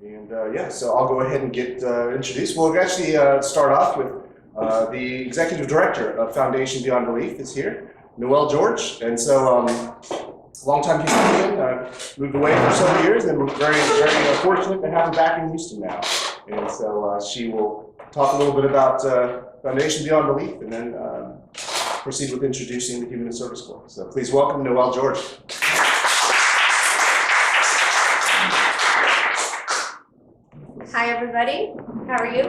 And yeah, so I'll go ahead and get introduced. We'll actually start off with the Executive Director of Foundation Beyond Belief is here, Noelle George. And so, longtime Houstonian, moved away for several years, and we're very, very fortunate to have her back in Houston now. And so she will talk a little bit about Foundation Beyond Belief, and then proceed with introducing the Humanist Service Corps. So please welcome Noelle George. Hi, everybody. How are you?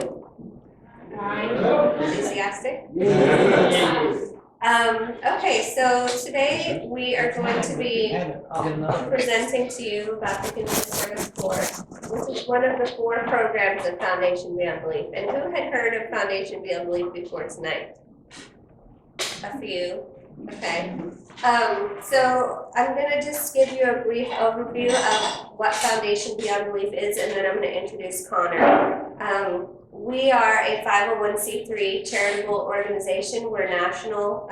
Enthusiastic? Okay, so today we are going to be presenting to you about the Humanist Service Corps. This is one of the 4 programs of Foundation Beyond Belief. And who had heard of Foundation Beyond Belief before tonight? A few. Okay. So I'm going to just give you a brief overview of what Foundation Beyond Belief is, and then I'm going to introduce Conor. We are a 501c3 charitable organization. We're a national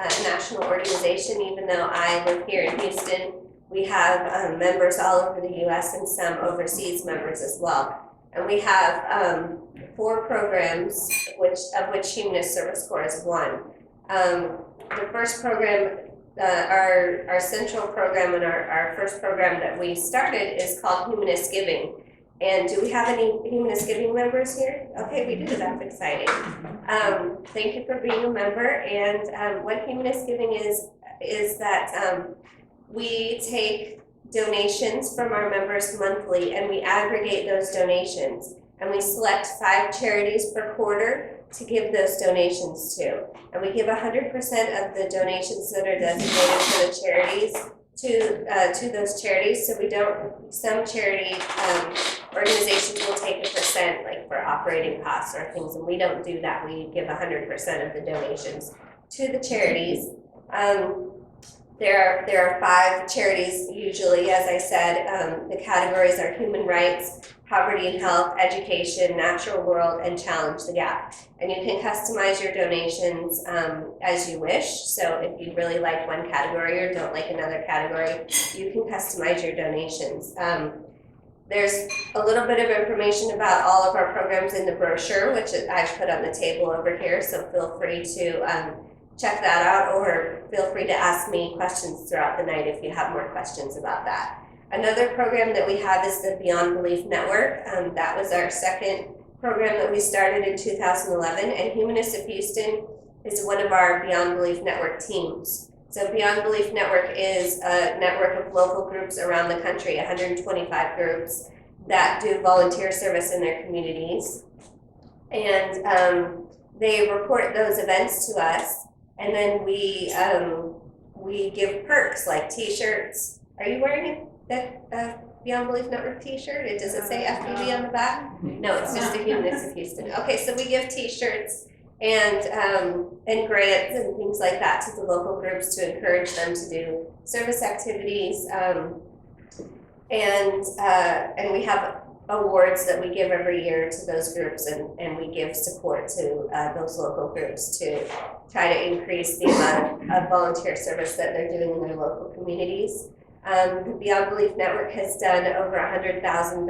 organization, even though I live here in Houston. We have members all over the U.S. and some overseas members as well. And we have 4 programs, of which Humanist Service Corps is one. The first program, our central program and our first program that we started is called Humanist Giving. And do we have any Humanist Giving members here? Okay, we do. That's exciting. Thank you for being a member. And what Humanist Giving is that we take donations from our members monthly, and we aggregate those donations. And we select 5 charities per quarter to give those donations to. And we give 100% of the donations that are designated for the charities to those charities. So we don't, some charity organizations will take 1%, like for operating costs or things, and we don't do that. We give 100% of the donations to the charities. There are 5 charities usually, as I said. The categories are human rights, poverty and health, education, natural world, and challenge the gap. And you can customize your donations as you wish. So if you really like one category or don't like another category, you can customize your donations. There's a little bit of information about all of our programs in the brochure, which I've put on the table over here. So feel free to check that out, or feel free to ask me questions throughout the night if you have more questions about that. Another program that we have is the Beyond Belief Network. That was our second program that we started in 2011, and Humanists of Houston is one of our Beyond Belief Network teams. So Beyond Belief Network is a network of local groups around the country, 125 groups that do volunteer service in their communities. And they report those events to us, and then we give perks like t-shirts. Are you wearing that Beyond Belief Network t-shirt? Does it say FBB on the back? No, it's just the Humanists of Houston. Okay, so we give t-shirts and grants and things like that to the local groups to encourage them to do service activities. And we have awards that we give every year to those groups, and we give support to those local groups to try to increase the amount of volunteer service that they're doing in their local communities. The Beyond Belief Network has done over 100,000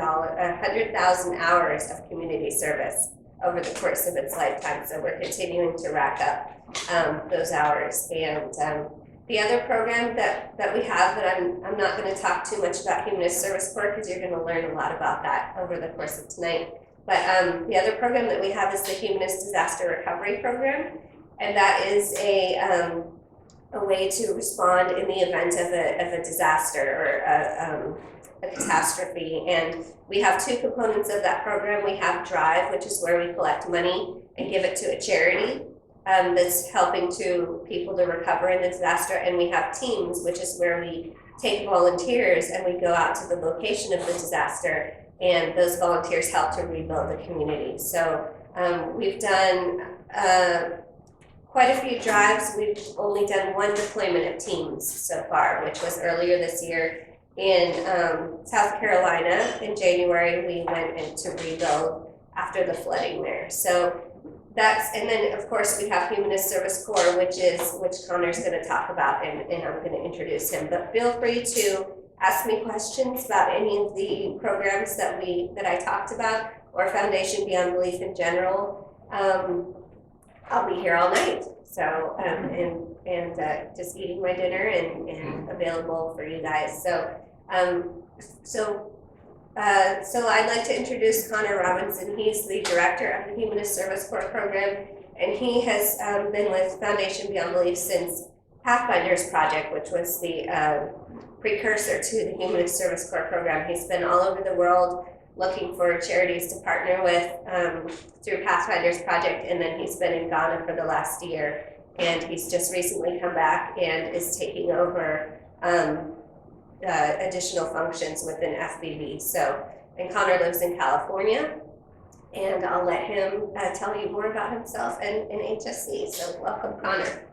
hours of community service over the course of its lifetime. So we're continuing to rack up those hours. And the other program that we have, that I'm not going to talk too much about Humanist Service Corps, because you're going to learn a lot about that over the course of tonight. But the other program that we have is the Humanist Disaster Recovery Program, and that is a way to respond in the event of a disaster or a catastrophe. And we have 2 components of that program. We have Drive, which is where we collect money and give it to a charity that's helping people to recover in the disaster. And we have Teams, which is where we take volunteers and we go out to the location of the disaster, and those volunteers help to rebuild the community. So we've done quite a few drives. We've only done 1 deployment of Teams so far, which was earlier this year in South Carolina. In January, we went in to rebuild after the flooding there. So and then of course we have Humanist Service Corps, which Conor's going to talk about, and I'm going to introduce him. But feel free to ask me questions about any of the programs that I talked about, or Foundation Beyond Belief in general, I'll be here all night. So, and just eating my dinner and available for you guys. So I'd like to introduce Conor Robinson. He's the director of the Humanist Service Corps program, and he has been with Foundation Beyond Belief since Pathfinders Project, which was the precursor to the Humanist Service Corps program. He's been all over the world looking for charities to partner with through Pathfinders Project, and then he's been in Ghana for the last year, and he's just recently come back and is taking over additional functions within FBB. So, and Conor lives in California, and I'll let him tell you more about himself and HSC. So welcome, Conor.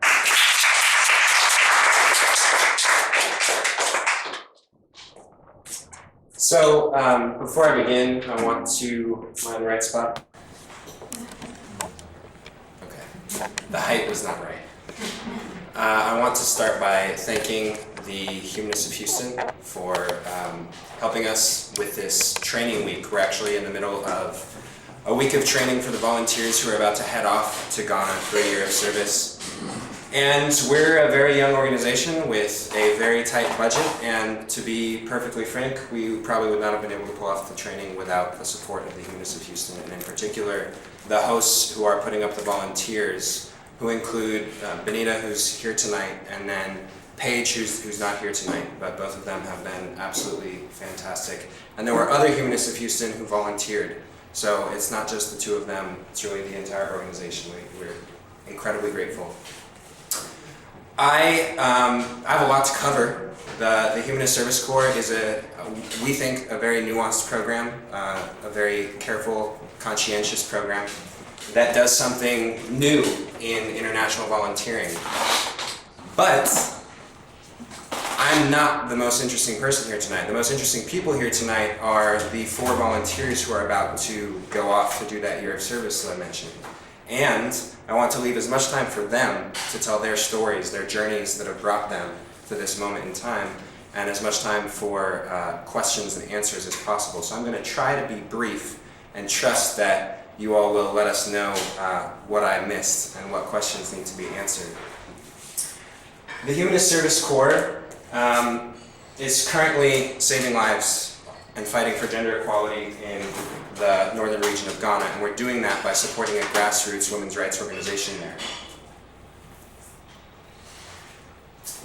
So before I begin, I want to, am I in the right spot? Okay, the height was not right. I want to start by thanking the Humanists of Houston for helping us with this training week. We're actually in the middle of a week of training for the volunteers who are about to head off to Ghana for a year of service. And we're a very young organization with a very tight budget, and to be perfectly frank, we probably would not have been able to pull off the training without the support of the Humanists of Houston, and in particular, the hosts who are putting up the volunteers, who include Benita, who's here tonight, and then Paige, who's not here tonight, but both of them have been absolutely fantastic. And there were other Humanists of Houston who volunteered, so it's not just the two of them, it's really the entire organization. We're incredibly grateful. I have a lot to cover. The Humanist Service Corps is we think, a very nuanced program, a very careful, conscientious program that does something new in international volunteering. But I'm not the most interesting person here tonight. The most interesting people here tonight are the 4 volunteers who are about to go off to do that year of service that I mentioned. And I want to leave as much time for them to tell their stories, their journeys that have brought them to this moment in time, and as much time for questions and answers as possible. So I'm going to try to be brief and trust that you all will let us know what I missed and what questions need to be answered. The Humanist Service Corps is currently saving lives and fighting for gender equality in the northern region of Ghana, and we're doing that by supporting a grassroots women's rights organization there.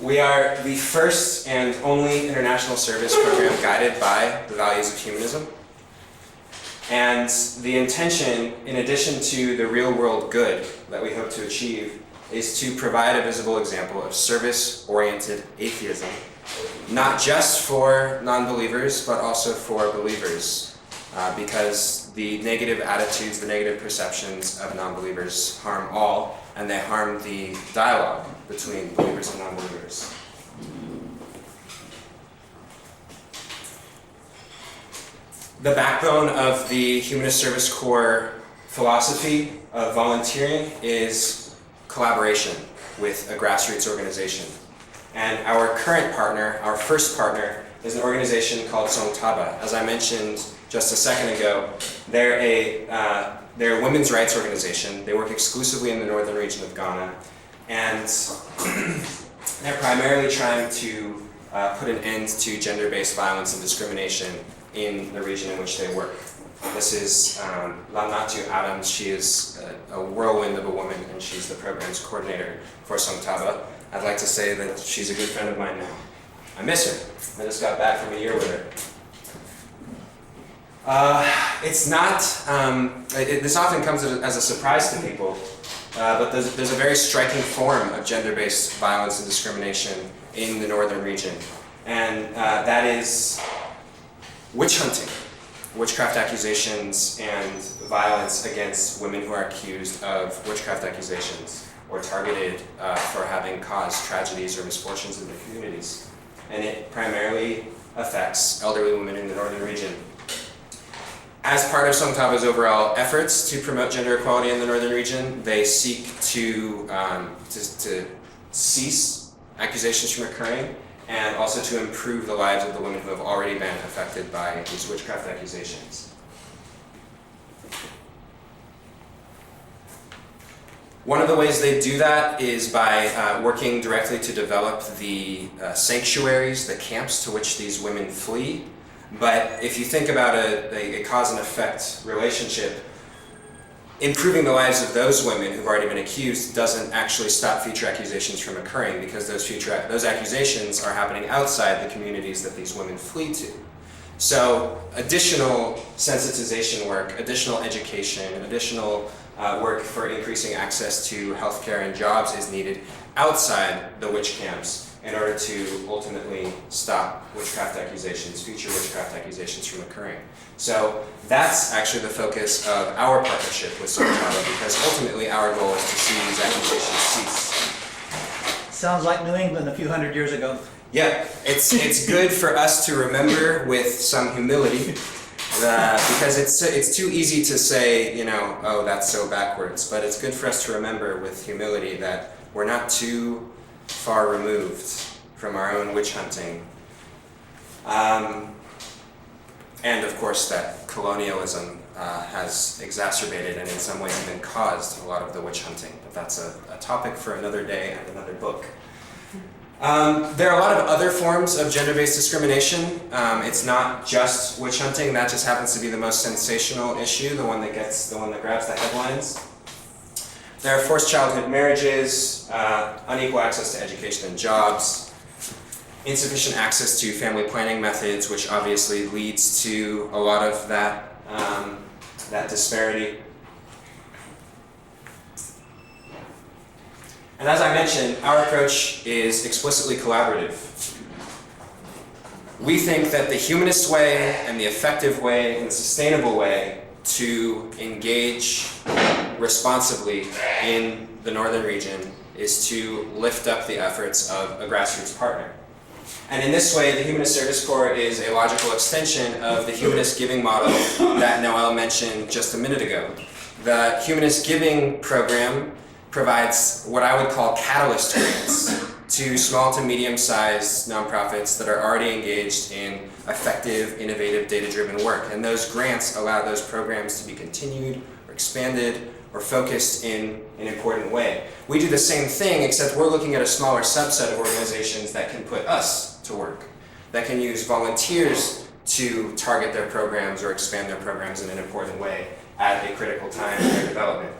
We are the first and only international service program guided by the values of humanism. And the intention, in addition to the real world good that we hope to achieve, is to provide a visible example of service-oriented atheism, not just for non-believers, but also for believers. Because the negative attitudes, the negative perceptions of non-believers harm all, and they harm the dialogue between believers and non-believers. The backbone of the Humanist Service Corps philosophy of volunteering is collaboration with a grassroots organization. And our current partner, our first partner, is an organization called Songtaba. As I mentioned just a second ago, they're a women's rights organization. They work exclusively in the northern region of Ghana, and they're primarily trying to put an end to gender-based violence and discrimination in the region in which they work. This is Lamnatu Adams. She is a whirlwind of a woman, and she's the program's coordinator for Songtaba. I'd like to say that she's a good friend of mine now. I miss her. I just got back from a year with her. It's not, this often comes as a surprise to people, but there's a very striking form of gender-based violence and discrimination in the northern region, and that is witch hunting, witchcraft accusations, and violence against women who are accused of witchcraft accusations or targeted for having caused tragedies or misfortunes in their communities. And it primarily affects elderly women in the northern region. As part of Songtaba's overall efforts to promote gender equality in the northern region, they seek to cease accusations from occurring and also to improve the lives of the women who have already been affected by these witchcraft accusations. One of the ways they do that is by working directly to develop the sanctuaries, the camps to which these women flee. But if you think about a cause and effect relationship, improving the lives of those women who've already been accused doesn't actually stop future accusations from occurring, because those accusations are happening outside the communities that these women flee to. So additional sensitization work, additional education, additional work for increasing access to healthcare and jobs is needed outside the witch camps in order to ultimately stop witchcraft accusations, future witchcraft accusations from occurring. So that's actually the focus of our partnership with Somataba, because ultimately our goal is to see these accusations cease. Sounds like New England a few hundred years ago. Yeah, it's good for us to remember with some humility, because it's too easy to say, oh, that's so backwards. But it's good for us to remember with humility that we're not too far removed from our own witch hunting. And of course that colonialism has exacerbated and in some ways even caused a lot of the witch hunting. But that's a topic for another day and another book. There are a lot of other forms of gender-based discrimination. It's not just witch hunting. That just happens to be the most sensational issue, the one that grabs the headlines. There are forced childhood marriages, unequal access to education and jobs, insufficient access to family planning methods, which obviously leads to a lot of that disparity. And as I mentioned, our approach is explicitly collaborative. We think that the humanist way and the effective way and the sustainable way to engage responsibly in the northern region is to lift up the efforts of a grassroots partner. And in this way, the Humanist Service Corps is a logical extension of the humanist giving model that Noelle mentioned just a minute ago. The humanist giving program provides what I would call catalyst grants to small to medium-sized nonprofits that are already engaged in effective, innovative, data-driven work. And those grants allow those programs to be continued or expanded or focused in an important way. We do the same thing, except we're looking at a smaller subset of organizations that can put us to work, that can use volunteers to target their programs or expand their programs in an important way at a critical time in their development.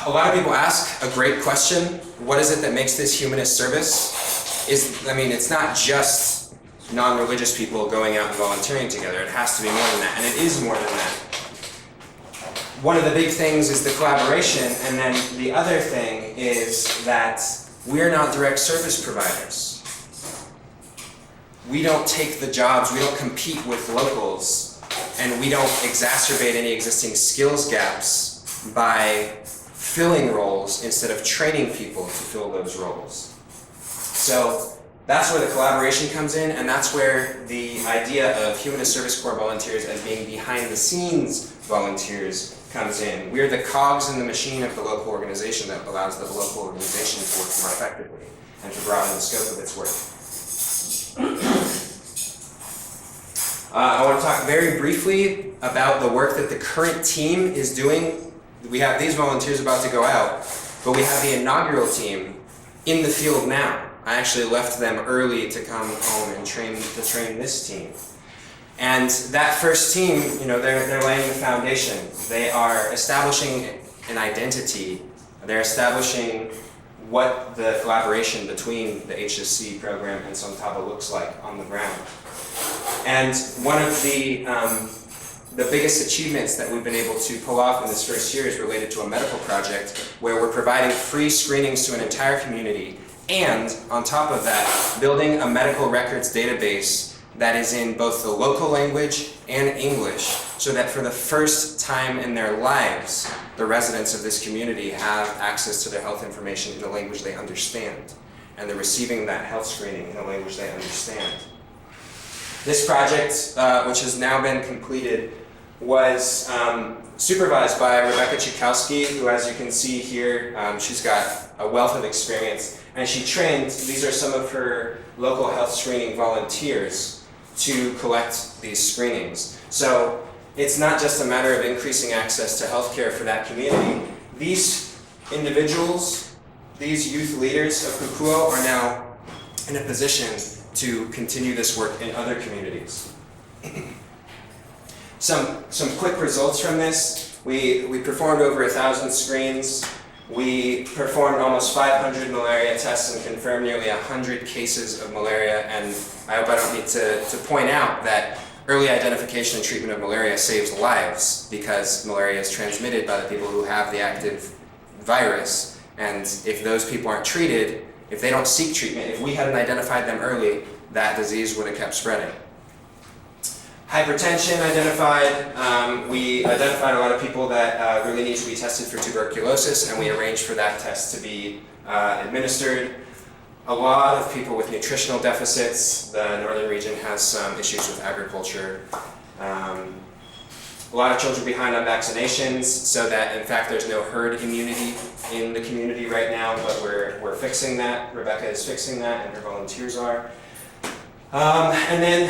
A lot of people ask a great question: what is it that makes this humanist service? It's not just non-religious people going out and volunteering together. It has to be more than that, and it is more than that. One of the big things is the collaboration, and then the other thing is that we're not direct service providers. We don't take the jobs, we don't compete with locals, and we don't exacerbate any existing skills gaps by filling roles instead of training people to fill those roles. So that's where the collaboration comes in, and that's where the idea of Humanist Service Corps volunteers as being behind-the-scenes volunteers comes in. We're the cogs in the machine of the local organization that allows the local organization to work more effectively and to broaden the scope of its work. I want to talk very briefly about the work that the current team is doing. We have these volunteers about to go out, but we have the inaugural team in the field now. I actually left them early to come home and train this team. And that first team, they're laying the foundation. They are establishing an identity. They're establishing what the collaboration between the HSC program and Somataba looks like on the ground. And one of the biggest achievements that we've been able to pull off in this first year is related to a medical project where we're providing free screenings to an entire community, and on top of that, building a medical records database that is in both the local language and English, so that for the first time in their lives, the residents of this community have access to their health information in a language they understand, and they're receiving that health screening in a language they understand. This project, which has now been completed, was supervised by Rebecca Chukowski, who, as you can see here, she's got a wealth of experience, and she trained, these are some of her local health screening volunteers to collect these screenings. So it's not just a matter of increasing access to healthcare for that community. These individuals, these youth leaders of Kukuo are now in a position to continue this work in other communities. Some quick results from this. We performed over 1,000 screens. We performed almost 500 malaria tests and confirmed nearly 100 cases of malaria. And I hope I don't need to point out that early identification and treatment of malaria saves lives, because malaria is transmitted by the people who have the active virus. And if those people aren't treated, if they don't seek treatment, if we hadn't identified them early, that disease would have kept spreading. Hypertension identified. We identified a lot of people that really need to be tested for tuberculosis, and we arranged for that test to be administered. A lot of people with nutritional deficits. The northern region has some issues with agriculture. A lot of children behind on vaccinations, so that in fact there's no herd immunity in the community right now, but we're fixing that. Rebecca is fixing that, and her volunteers are. And then,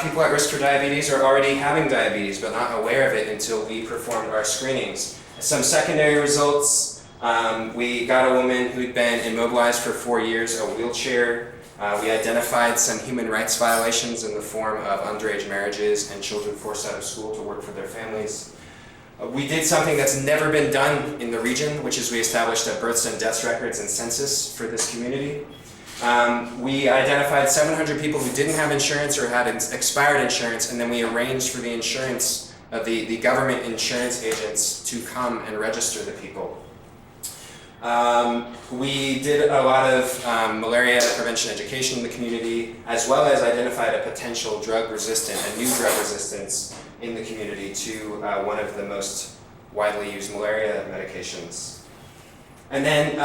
people at risk for diabetes are already having diabetes, but not aware of it until we performed our screenings. Some secondary results, we got a woman who'd been immobilized for 4 years, a wheelchair. We identified some human rights violations in the form of underage marriages and children forced out of school to work for their families. We did something that's never been done in the region, which is we established a births and deaths records and census for this community. We identified 700 people who didn't have insurance or had expired insurance, and then we arranged for the insurance, the government insurance agents to come and register the people. We did a lot of malaria prevention education in the community, as well as identified a potential a new drug resistance in the community to one of the most widely used malaria medications. And then,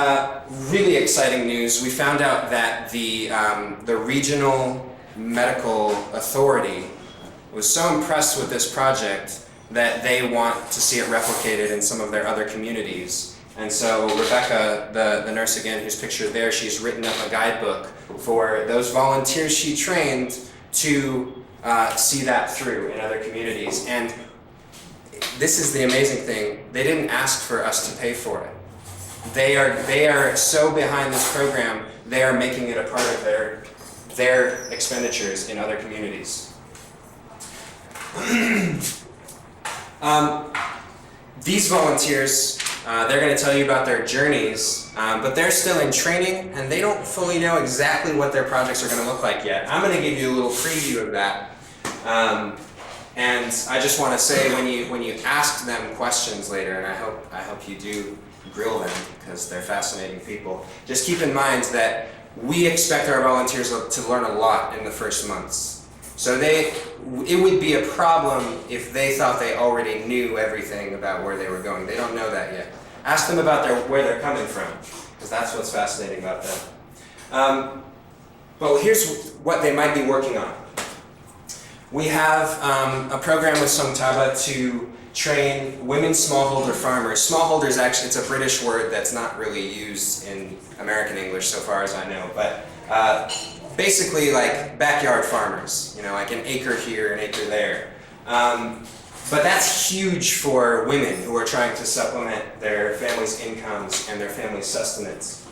really exciting news, we found out that the regional medical authority was so impressed with this project that they want to see it replicated in some of their other communities. And so Rebecca, the nurse again who's pictured there, she's written up a guidebook for those volunteers she trained to see that through in other communities. And this is the amazing thing, they didn't ask for us to pay for it. They are so behind this program, they are making it a part of their expenditures in other communities. These volunteers, they're going to tell you about their journeys, but they're still in training and they don't fully know exactly what their projects are going to look like yet. I'm going to give you a little preview of that. And I just want to say, when you ask them questions later, and I hope you do grill them because they're fascinating people, just keep in mind that we expect our volunteers to learn a lot in the first months. So it would be a problem if they thought they already knew everything about where they were going. They don't know that yet. Ask them about where they're coming from, because that's what's fascinating about them. But here's what they might be working on. We have a program with Songtaba to train women smallholder farmers. Smallholder is actually, it's a British word that's not really used in American English so far as I know, but basically like backyard farmers, like an acre here, an acre there. But that's huge for women who are trying to supplement their family's incomes and their family's sustenance.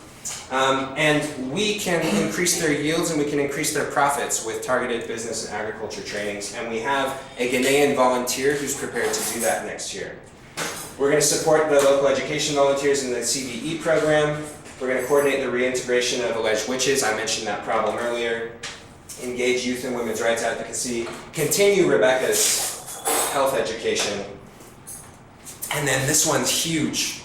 And we can increase their yields and we can increase their profits with targeted business and agriculture trainings. And we have a Ghanaian volunteer who's prepared to do that next year. We're going to support the local education volunteers in the CBE program. We're going to coordinate the reintegration of alleged witches. I mentioned that problem earlier. Engage youth and women's rights advocacy. Continue Rebecca's health education. And then this one's huge.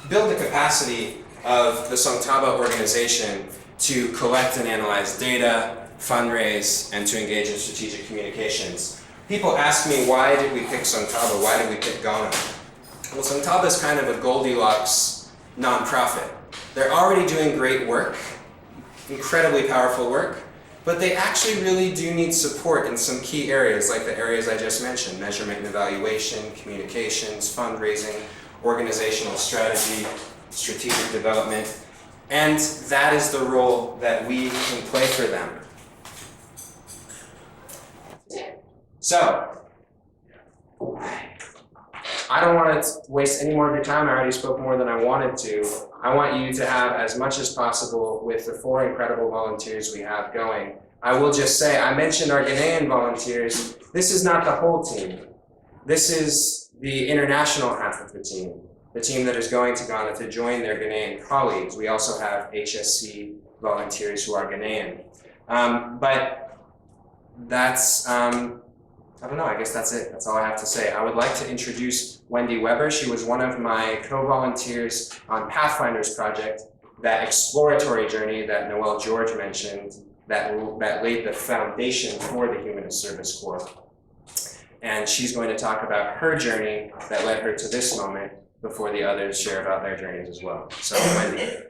Build the capacity of the Songtaba organization to collect and analyze data, fundraise, and to engage in strategic communications. People ask me, why did we pick Songtaba? Why did we pick Ghana? Well, Songtaba is kind of a Goldilocks nonprofit. They're already doing great work, incredibly powerful work, but they actually really do need support in some key areas, like the areas I just mentioned: measurement and evaluation, communications, fundraising, organizational strategy, strategic development. And that is the role that we can play for them. So, I don't want to waste any more of your time. I already spoke more than I wanted to. I want you to have as much as possible with the 4 incredible volunteers we have going. I will just say, I mentioned our Ghanaian volunteers. This is not the whole team. This is the international half of the team that is going to Ghana to join their Ghanaian colleagues. We also have HSC volunteers who are Ghanaian. But that's, I don't know, I guess that's it. That's all I have to say. I would like to introduce Wendy Weber. She was one of my co-volunteers on Pathfinder's project, that exploratory journey that Noelle George mentioned, that laid the foundation for the Humanist Service Corps. And she's going to talk about her journey that led her to this moment before the others share about their journeys as well. So, Wendy.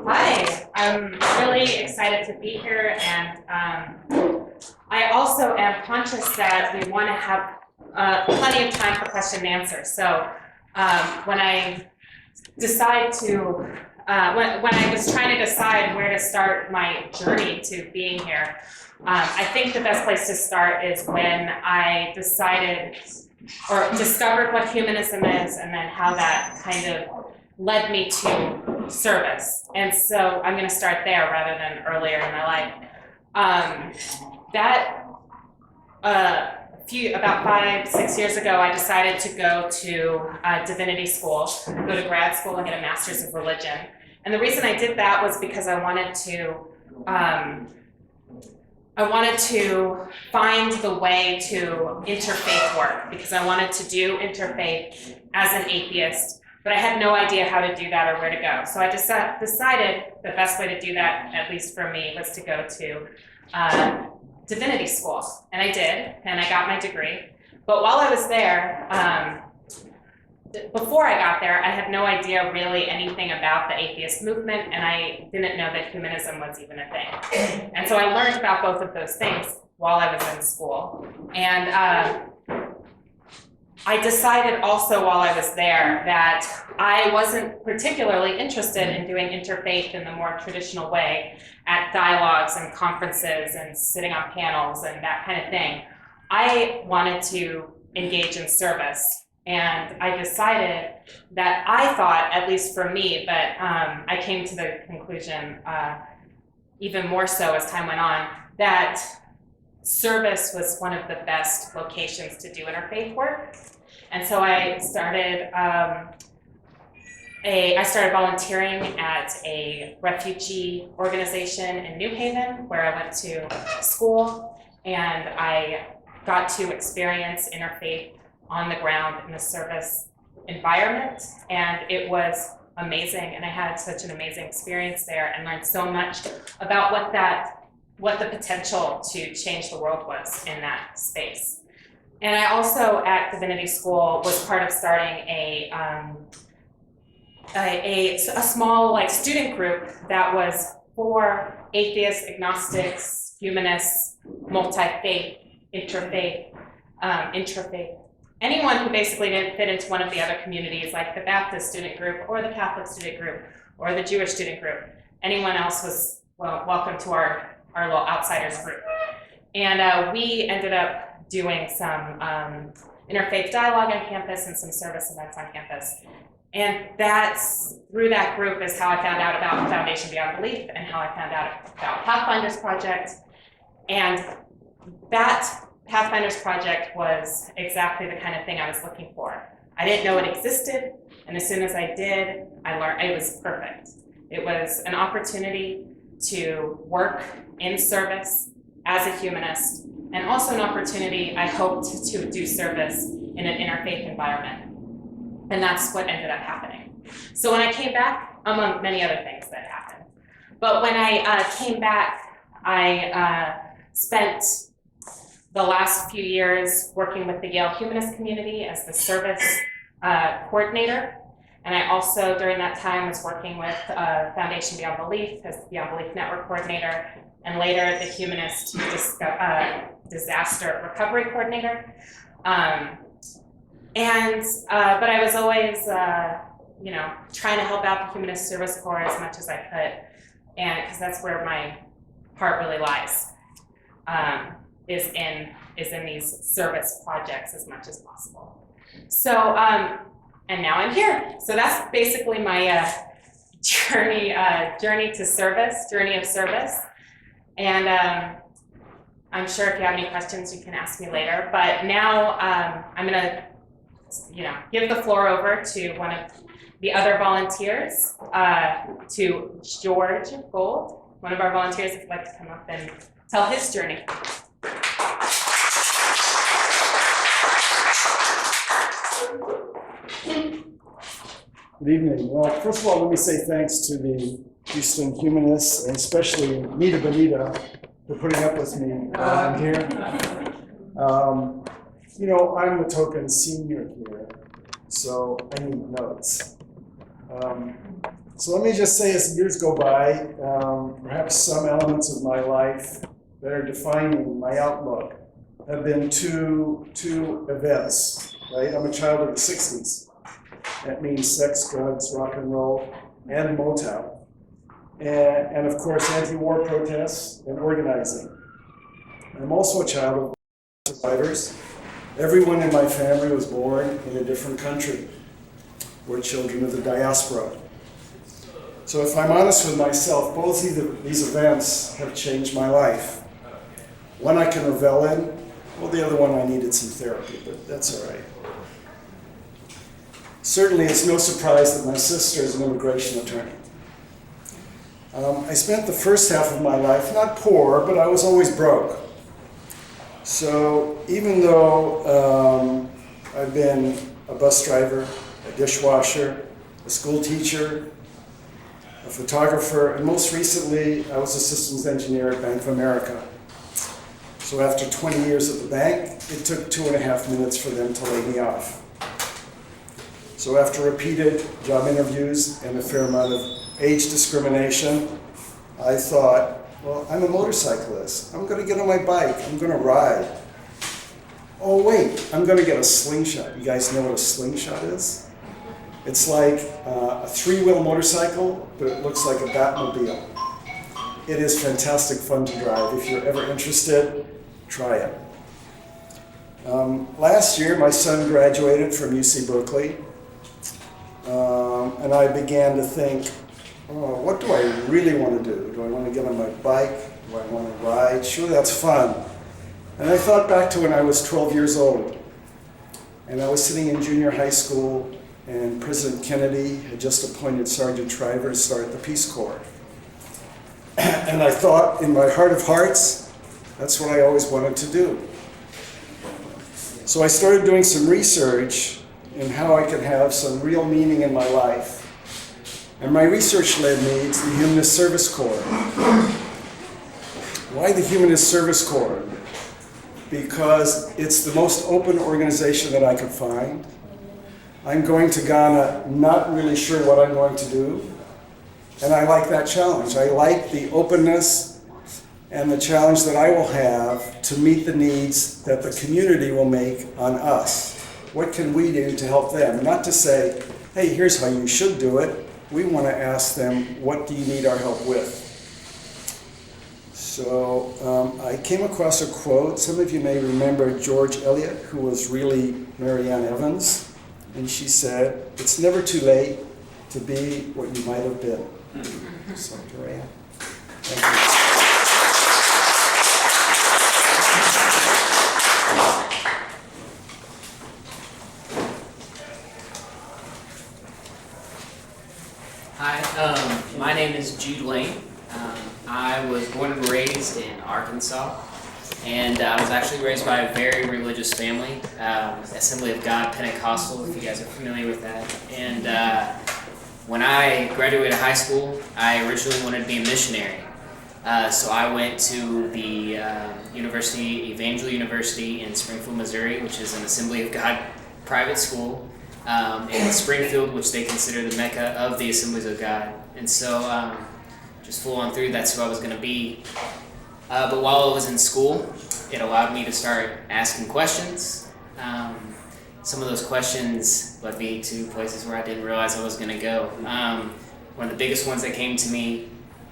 Hi, I'm really excited to be here, and I also am conscious that we want to have plenty of time for question and answer. So when I decide to, when I was trying to decide where to start my journey to being here, I think the best place to start is when I decided or discovered what humanism is, and then how that kind of led me to service. And so I'm going to start there rather than earlier in my life. About 5-6 years ago, I decided to go to divinity school, go to grad school and get a master's of religion. And the reason I did that was because I wanted to find the way to interfaith work, because I wanted to do interfaith as an atheist, but I had no idea how to do that or where to go. So I decided the best way to do that, at least for me, was to go to divinity school. And I did, and I got my degree. But while I was there, before I got there, I had no idea really anything about the atheist movement, and I didn't know that humanism was even a thing. And so I learned about both of those things while I was in school. And I decided also while I was there that I wasn't particularly interested in doing interfaith in the more traditional way at dialogues and conferences and sitting on panels and that kind of thing. I wanted to engage in service. And I decided that I thought, at least for me, but I came to the conclusion, even more so as time went on, that service was one of the best locations to do interfaith work. And so I started volunteering at a refugee organization in New Haven, where I went to school, and I got to experience interfaith on the ground in the service environment, and it was amazing, and I had such an amazing experience there and learned so much about what the potential to change the world was in that space. And I also, at Divinity School, was part of starting a small student group that was for atheists, agnostics, humanists, multi-faith, interfaith, anyone who basically didn't fit into one of the other communities, like the Baptist student group or the Catholic student group or the Jewish student group. Anyone else was welcome to our little outsiders group. And we ended up doing some interfaith dialogue on campus and some service events on campus. And through that group is how I found out about Foundation Beyond Belief and how I found out about Pathfinder's project. And that Pathfinder's project was exactly the kind of thing I was looking for. I didn't know it existed, and as soon as I did, I learned it was perfect. It was an opportunity to work in service as a humanist, and also an opportunity, I hoped, to do service in an interfaith environment. And that's what ended up happening. So when I came back, among many other things that happened, but when I came back, I spent the last few years working with the Yale Humanist community as the service coordinator. And I also, during that time, was working with Foundation Beyond Belief as the Beyond Belief Network coordinator, and later the Humanist Disaster Recovery coordinator. But I was always, trying to help out the Humanist Service Corps as much as I could, and because that's where my heart really lies, is in these service projects as much as possible. So, and now I'm here. So that's basically my journey of service. And I'm sure if you have any questions, you can ask me later. But now I'm gonna, give the floor over to one of the other volunteers, to George Gold, one of our volunteers, if you'd like to come up and tell his journey. Good evening. Well, first of all, let me say thanks to the Houston Humanists, and especially Nita Benita for putting up with me while I'm here. I'm the token senior here, so I need notes. So let me just say, as years go by, perhaps some elements of my life that are defining my outlook have been two events, right? I'm a child of the 60s. That means sex, drugs, rock and roll, and Motown. And of course, anti-war protests and organizing. I'm also a child of survivors. Everyone in my family was born in a different country. We're children of the diaspora. So if I'm honest with myself, both these events have changed my life. One I can revel in, well, the other one I needed some therapy, but that's all right. Certainly, it's no surprise that my sister is an immigration attorney. I spent the first half of my life not poor, but I was always broke. So even though I've been a bus driver, a dishwasher, a school teacher, a photographer, and most recently, I was a systems engineer at Bank of America. So after 20 years at the bank, it took 2.5 minutes for them to lay me off. So after repeated job interviews and a fair amount of age discrimination, I thought, well, I'm a motorcyclist. I'm gonna get on my bike, I'm gonna ride. Oh wait, I'm gonna get a slingshot. You guys know what a slingshot is? It's like a 3-wheel motorcycle, but it looks like a Batmobile. It is fantastic fun to drive. If you're ever interested, try it. Last year, my son graduated from UC Berkeley. And I began to think, what do I really want to do? Do I want to get on my bike? Do I want to ride? Sure, that's fun. And I thought back to when I was 12 years old. And I was sitting in junior high school, and President Kennedy had just appointed Sergeant Shriver to start the Peace Corps. And I thought, in my heart of hearts, that's what I always wanted to do. So I started doing some research in how I could have some real meaning in my life. And my research led me to the Humanist Service Corps. Why the Humanist Service Corps? Because it's the most open organization that I could find. I'm going to Ghana not really sure what I'm going to do. And I like that challenge. I like the openness and the challenge that I will have to meet the needs that the community will make on us. What can we do to help them? Not to say, hey, here's how you should do it. We want to ask them, what do you need our help with? So I came across a quote. Some of you may remember George Eliot, who was really Marianne Evans. And she said, it's never too late to be what you might have been. So here I am. Thank you. Hi, my name is Jude Lane. I was born and raised in Arkansas, and I was actually raised by a very religious family, Assembly of God Pentecostal, if you guys are familiar with that. And when I graduated high school, I originally wanted to be a missionary. So I went to the Evangel University in Springfield, Missouri, which is an Assembly of God private school. and Springfield, which they consider the Mecca of the Assemblies of God. And so, just full on through, that's who I was going to be. But while I was in school, it allowed me to start asking questions. Some of those questions led me to places where I didn't realize I was going to go. One of the biggest ones that came to me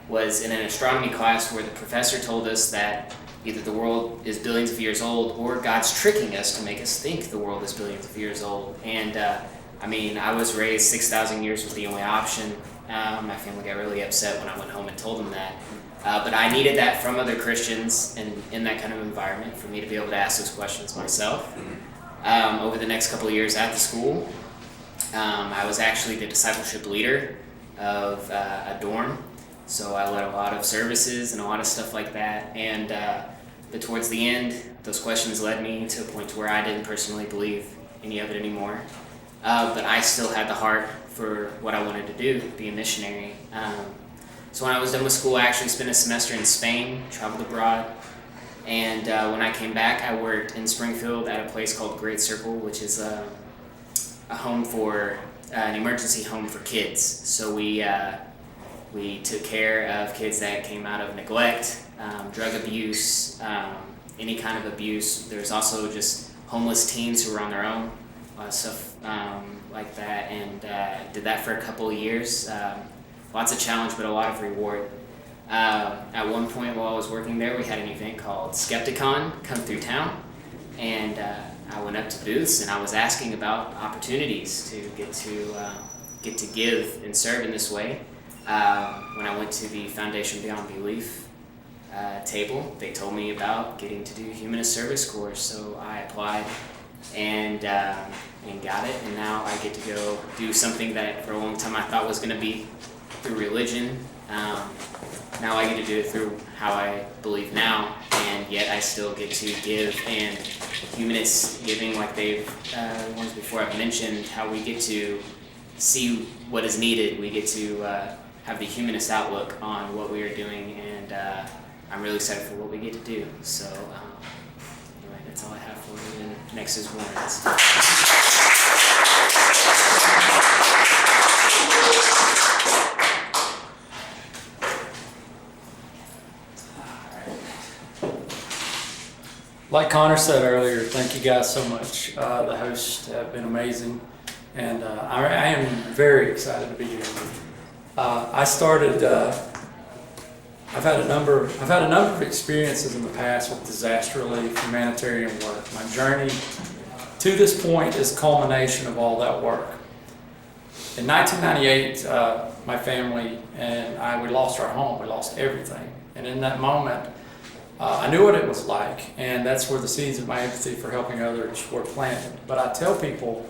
was in an astronomy class where the professor told us that either the world is billions of years old or God's tricking us to make us think the world is billions of years old. And I was raised 6,000 years was the only option. My family got really upset when I went home and told them that. But I needed that from other Christians and in that kind of environment for me to be able to ask those questions myself. Over the next couple of years at the school, I was actually the discipleship leader of a dorm. So I led a lot of services and a lot of stuff like that. And but towards the end, those questions led me to a point where I didn't personally believe any of it anymore. But I still had the heart for what I wanted to do, be a missionary. So when I was done with school, I actually spent a semester in Spain, traveled abroad. And when I came back, I worked in Springfield at a place called Great Circle, which is a home for, an emergency home for kids. So we took care of kids that came out of neglect, drug abuse, any kind of abuse. There's also just homeless teens who were on their own, stuff like that, and did that for a couple of years. Lots of challenge, but a lot of reward. At one point while I was working there, we had an event called Skepticon come through town, and I went up to booths and I was asking about opportunities to get to give and serve in this way. When I went to the Foundation Beyond Belief table, they told me about getting to do Humanist Service Corps, so I applied and got it, and now I get to go do something that for a long time I thought was going to be through religion. Now I get to do it through how I believe now, and yet I still get to give. And humanist giving, like the ones before I've mentioned, how we get to see what is needed. We get to have the humanist outlook on what we are doing, and I'm really excited for what we get to do. So anyway, that's all I have for you, and next is warrants. Like Connor said earlier, thank you guys so much. The hosts have been amazing, and I am very excited to be here. I started. I've had a number of experiences in the past with disaster relief, humanitarian work. My journey to this point is a culmination of all that work. In 1998, my family and we lost our home. We lost everything, and in that moment, I knew what it was like, and that's where the seeds of my empathy for helping others were planted. But I tell people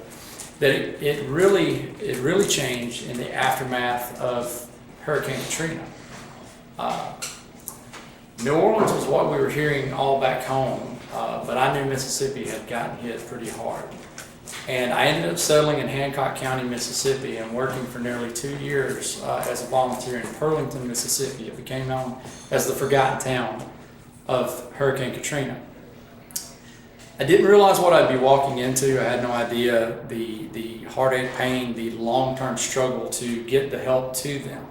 that it really changed in the aftermath of Hurricane Katrina. New Orleans was what we were hearing all back home, but I knew Mississippi had gotten hit pretty hard. And I ended up settling in Hancock County, Mississippi, and working for nearly 2 years as a volunteer in Pearlington, Mississippi. It became known as the Forgotten Town of Hurricane Katrina. I didn't realize what I'd be walking into. I had no idea the heartache, pain, the long-term struggle to get the help to them.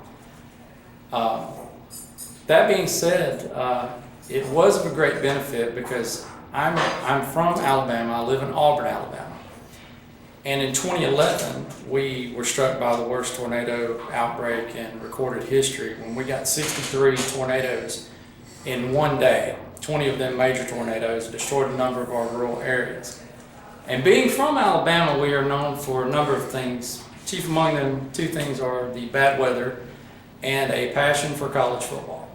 That being said, it was of a great benefit because I'm from Alabama. I live in Auburn, Alabama. And in 2011, we were struck by the worst tornado outbreak in recorded history when we got 63 tornadoes in one day. 20 of them major tornadoes destroyed a number of our rural areas. And being from Alabama, we are known for a number of things. Chief among them, two things are the bad weather and a passion for college football.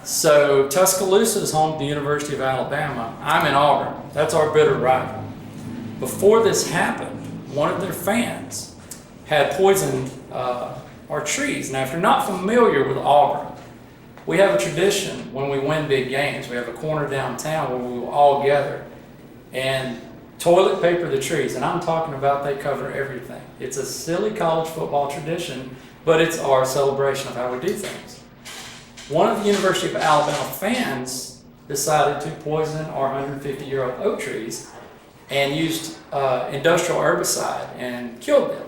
So Tuscaloosa is home to the University of Alabama. I'm in Auburn. That's our bitter rival. Before this happened, one of their fans had poisoned our trees. Now, if you're not familiar with Auburn, we have a tradition when we win big games. We have a corner downtown where we will all gather and toilet paper the trees. And I'm talking about they cover everything. It's a silly college football tradition, but it's our celebration of how we do things. One of the University of Alabama fans decided to poison our 150-year-old oak trees and used industrial herbicide and killed them.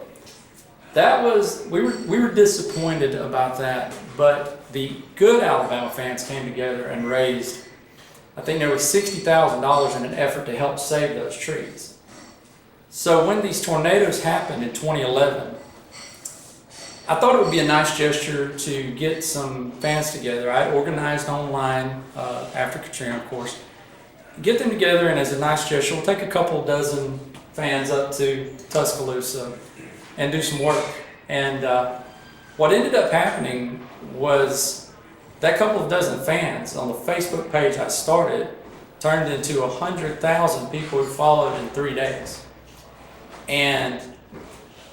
That was, we were disappointed about that, but the good Alabama fans came together and raised, I think there was $60,000 in an effort to help save those trees. So when these tornadoes happened in 2011, I thought it would be a nice gesture to get some fans together. I organized online after Katrina, of course. Get them together, and as a nice gesture, we'll take a couple dozen fans up to Tuscaloosa and do some work. And what ended up happening was that couple of dozen fans on the Facebook page I started turned into 100,000 people who followed in 3 days. And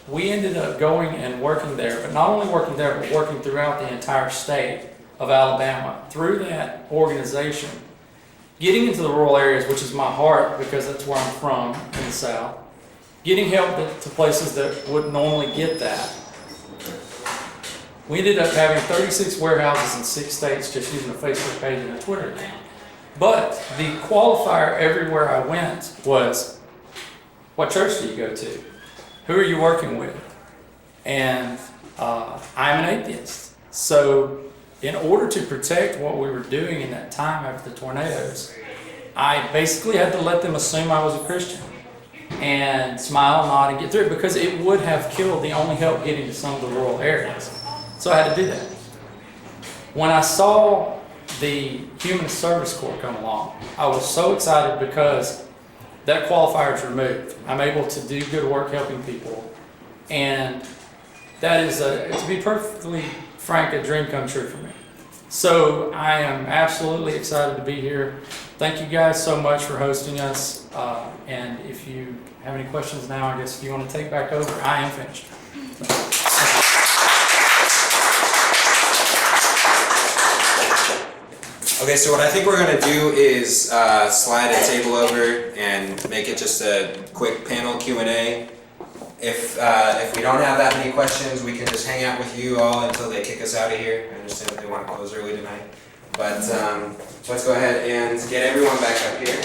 we ended up going and working there, but not only working there, but working throughout the entire state of Alabama through that organization, getting into the rural areas, which is my heart because that's where I'm from in the South, getting help to places that wouldn't normally get that. We ended up having 36 warehouses in 6 states just using a Facebook page and a Twitter account. But the qualifier everywhere I went was, what church do you go to? Who are you working with? And I'm an atheist. So in order to protect what we were doing in that time after the tornadoes, I basically had to let them assume I was a Christian and smile, nod, and get through it, because it would have killed the only help getting to some of the rural areas. So I had to do that. When I saw the Humanist Service Corps come along, I was so excited because that qualifier is removed. I'm able to do good work helping people. And that is, to be perfectly frank, a dream come true for me. So I am absolutely excited to be here. Thank you guys so much for hosting us. And if you have any questions now, I guess if you want to take back over, I am finished. Okay, so what I think we're going to do is slide a table over and make it just a quick panel Q&A. If we don't have that many questions, we can just hang out with you all until they kick us out of here. I understand that they want to close early tonight. But so let's go ahead and get everyone back up here.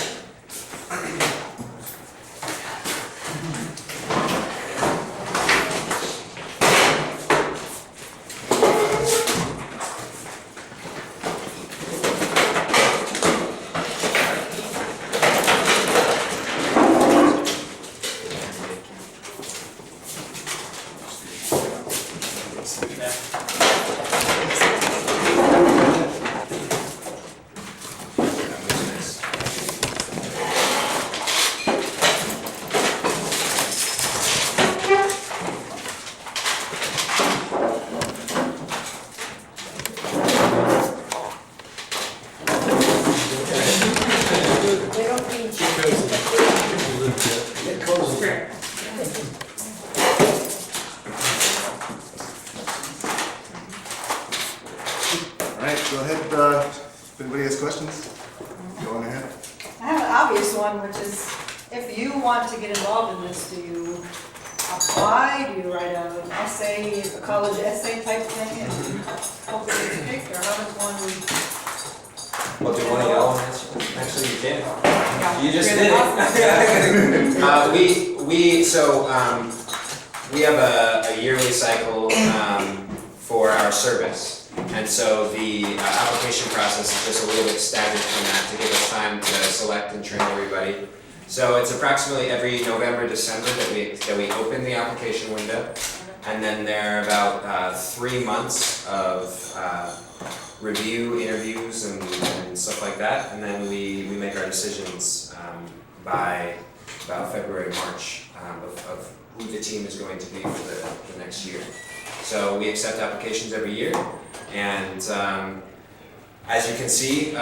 Go ahead, if anybody has questions, go on ahead. I have an obvious one, which is, if you want to get involved in this, do you apply? Do you write an essay, a college essay type thing, and hope it gets picked, or how does one? Well, do one of y'all answer? Actually, you can. Yeah, You just you're did the it. We have a yearly cycle for our service. And so the application process is just a little bit staggered from that to give us time to select and train everybody. So it's approximately every November, December that we open the application window. And then there are about 3 months of review, interviews, and stuff like that. And then we make our decisions by about February, March of who the team is going to be for the next year. So we accept applications every year, and as you can see,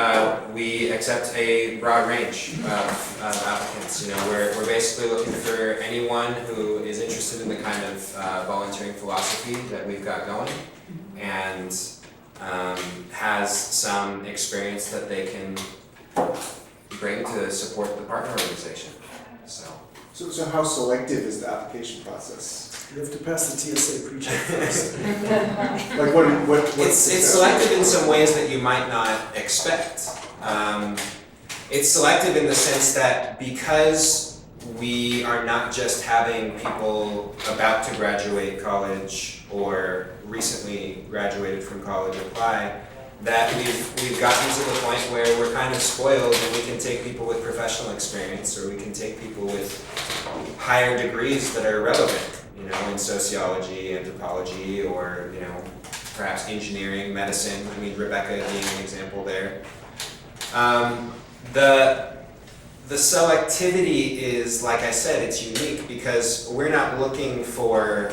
we accept a broad range of applicants. You know, we're basically looking for anyone who is interested in the kind of volunteering philosophy that we've got going, and has some experience that they can bring to support the partner organization. So how selective is the application process? You have to pass the TSA pre-check first. Like what? It's selective in some ways that you might not expect. It's selective in the sense that because we are not just having people about to graduate college or recently graduated from college apply, that we've gotten to the point where we're kind of spoiled and we can take people with professional experience, or we can take people with higher degrees that are relevant, in sociology, anthropology, or, perhaps engineering, medicine. I mean, Rebecca being an example there. The selectivity is, like I said, it's unique because we're not looking for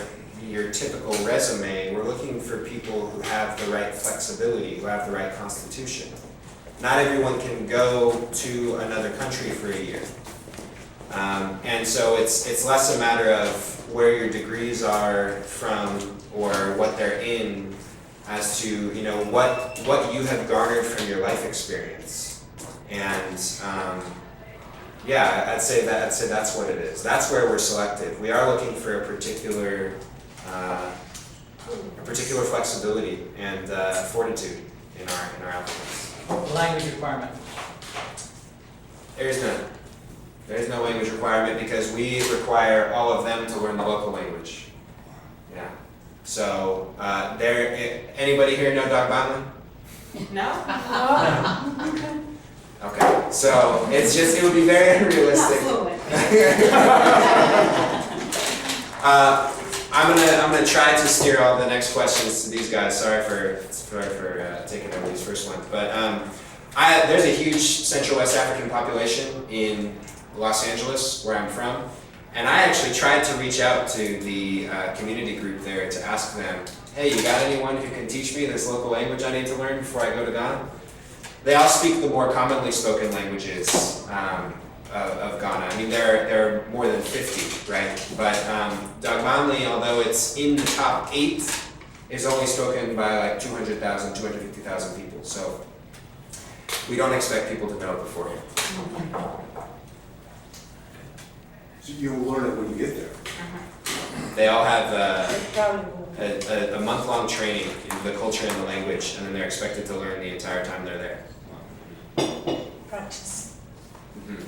your typical resume. We're looking for people who have the right flexibility, who have the right constitution. Not everyone can go to another country for a year. And so it's less a matter of where your degrees are from or what they're in, as to what you have garnered from your life experience. And I'd say that's what it is. That's where we're selective. We are looking for a particular flexibility and fortitude in our applicants. Language requirement. There is no language requirement because we require all of them to learn the local language. Yeah. So anybody here know Dagbani? No? Okay, so it would be very unrealistic. I'm gonna try to steer all the next questions to these guys. Sorry for taking over these first ones, but there's a huge Central West African population in Los Angeles, where I'm from, and I actually tried to reach out to the community group there to ask them, hey, you got anyone who can teach me this local language I need to learn before I go to Ghana? They all speak the more commonly spoken languages of Ghana. I mean, there are more than 50, right? But Dagbani, although it's in the top 8, is only spoken by like 200,000, 250,000 people. So we don't expect people to know it beforehand. So you'll learn it when you get there. They all have a month-long training in the culture and the language, and then they're expected to learn the entire time they're there. Practice. Mm-hmm.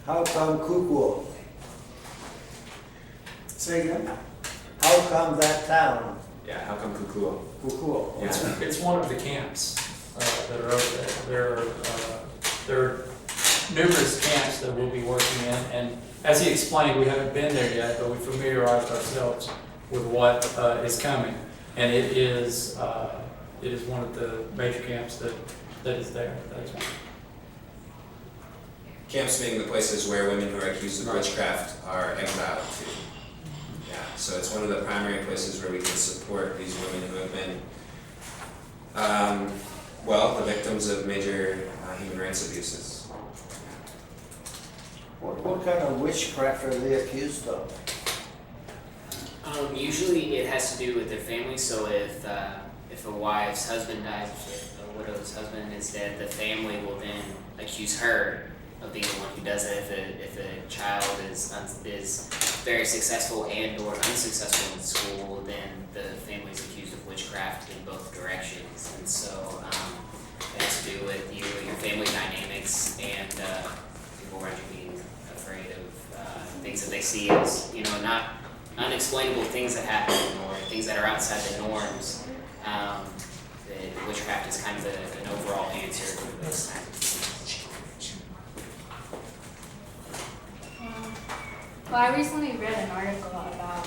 How come Kukuo? Say again? How come that town? Yeah, how come Kukuo? Kukuo. Yeah. It's one of the camps that are over there. There are numerous camps that we'll be working in, and as he explained, we haven't been there yet, but we familiarized ourselves with what is coming, and it is one of the major camps that is there. That's one. Camps being the places where women who are accused of witchcraft are exiled to. Yeah, so it's one of the primary places where we can support these women who have been, the victims of major human rights abuses. What kind of witchcraft are they accused of? Usually it has to do with their family. So if a wife's husband dies, if a widow's husband is dead, the family will then accuse her of being the one who does it. If a child is very successful and or unsuccessful in school, then the family is accused of witchcraft in both directions. And so it has to do with your family dynamics and people around you being afraid of things that they see as not unexplainable things that happen or things that are outside the norms. The witchcraft is kind of an overall answer to those kinds of things. Well, I recently read an article about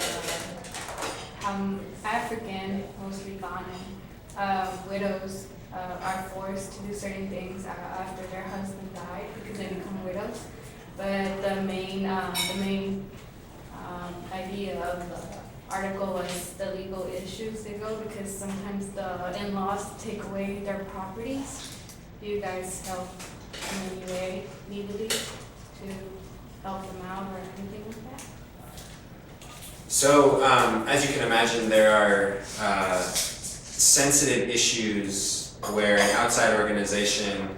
how African, mostly Ghanaian, widows are forced to do certain things after their husband died because they become widows. But the main idea of the article was the legal issues they go because sometimes the in-laws take away their properties. Do you guys help in any way legally to help them out or anything like that? So, as you can imagine, there are sensitive issues where an outside organization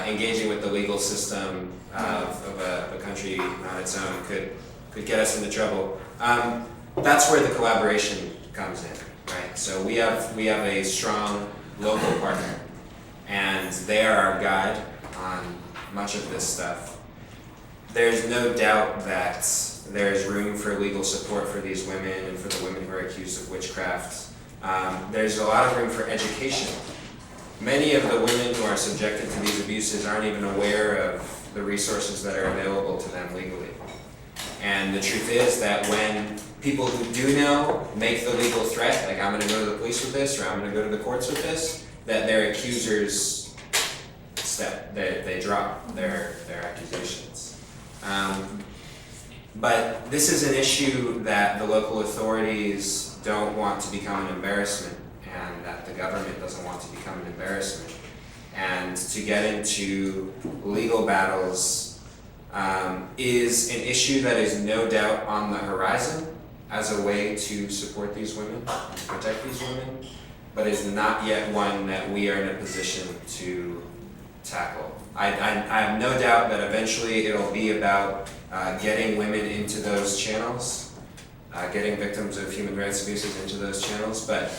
engaging with the legal system of a country on its own could get us into trouble. That's where the collaboration comes in, right? So we have a strong local partner, and they are our guide on much of this stuff. there's no doubt that there's room for legal support for these women and for the women who are accused of witchcraft. There's a lot of room for education. Many of the women who are subjected to these abuses aren't even aware of the resources that are available to them legally. And the truth is that when people who do know make the legal threat, like I'm gonna go to the police with this, or I'm gonna go to the courts with this, that their accusers they drop their accusations. But this is an issue that the local authorities don't want to become an embarrassment, and that the government doesn't want to become an embarrassment. And to get into legal battles is an issue that is no doubt on the horizon as a way to support these women, and protect these women, but is not yet one that we are in a position to tackle. I have no doubt that eventually it'll be about getting women into those channels, getting victims of human rights abuses into those channels, but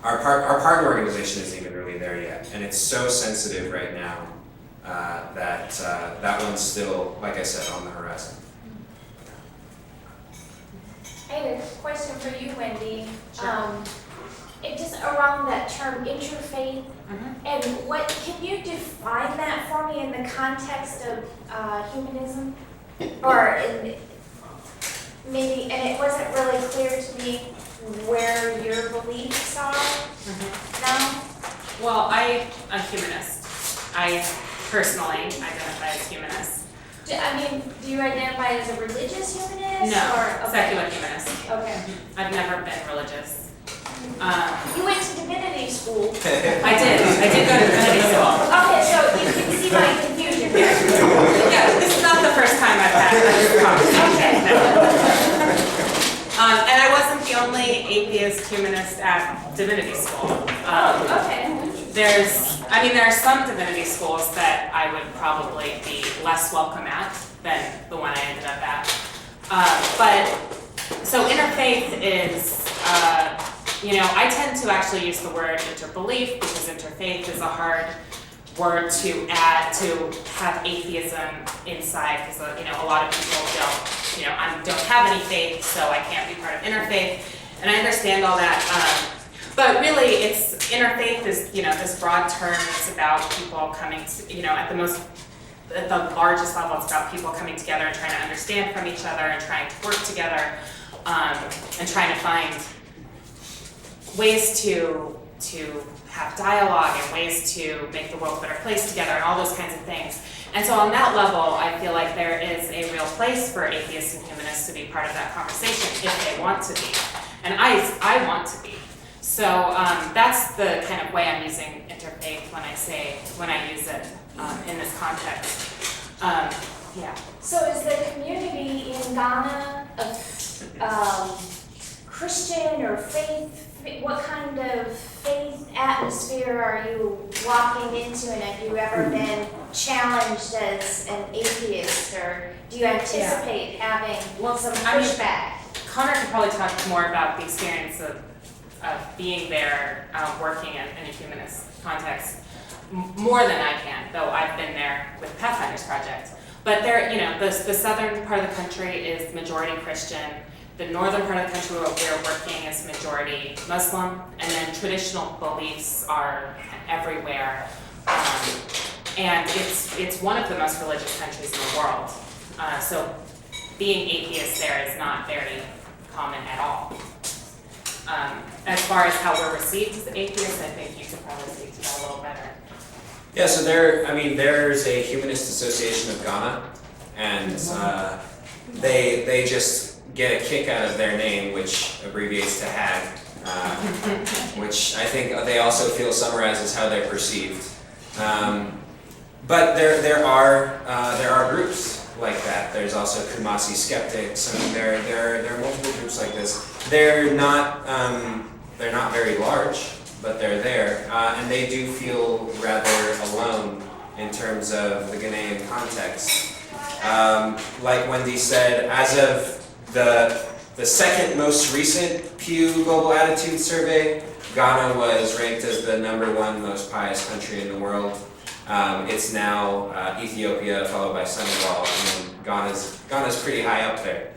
our partner organization isn't even really there yet, and it's so sensitive right now that that one's still, like I said, on the horizon. I had a question for you, Wendy. It just around that term interfaith, and what can you define that for me in the context of humanism, or in maybe? And it wasn't really clear to me where your beliefs are now. Well, I'm a humanist. I personally identify as humanist. Do you identify as a religious humanist? No, or, secular humanist. Okay. I've never been religious. You went to divinity school. I did go to divinity school. Okay, so you can see my confusion there. Yeah, this is not the first time I've had this conversation. And I wasn't the only atheist humanist at divinity school. Okay. There are some divinity schools that I would probably be less welcome at than the one I ended up at. So interfaith is, I tend to actually use the word interbelief because interfaith is a hard word to add to have atheism inside, because a lot of people don't have any faith, so I can't be part of interfaith, and I understand all that. But really, interfaith is this broad term. It's about people coming to, at the largest level, it's about people coming together and trying to understand from each other and trying to work together, and trying to find ways to have dialogue and ways to make the world a better place together and all those kinds of things. And so on that level, I feel like there is a real place for atheists and humanists to be part of that conversation if they want to be. And I want to be. So that's the kind of way I'm using interfaith when I use it in this context. Yeah. So is the community in Ghana Christian or faith? What kind of faith atmosphere are you walking into, and have you ever been challenged as an atheist, or do you anticipate having some pushback? Conor could probably talk more about the experience of being there, working in a humanist context, more than I can, though I've been there with Pathfinders Project. But there, the southern part of the country is majority Christian. The northern part of the country where we're working is majority Muslim, and then traditional beliefs are everywhere. And it's one of the most religious countries in the world. So being atheist there is not very common at all. As far as how we're received as atheists, I think you could probably speak to that a little better. Yeah, so there's a Humanist Association of Ghana, and they just get a kick out of their name, which abbreviates to HAG, which I think they also feel summarizes how they're perceived. But there are groups like that. There's also Kumasi skeptics. There are multiple groups like this. They're not very large, but they're there, and they do feel rather alone in terms of the Ghanaian context. Like Wendy said, as of the second most recent Pew Global Attitude Survey, Ghana was ranked as the #1 most pious country in the world. It's now Ethiopia, followed by Senegal, and then Ghana's pretty high up there.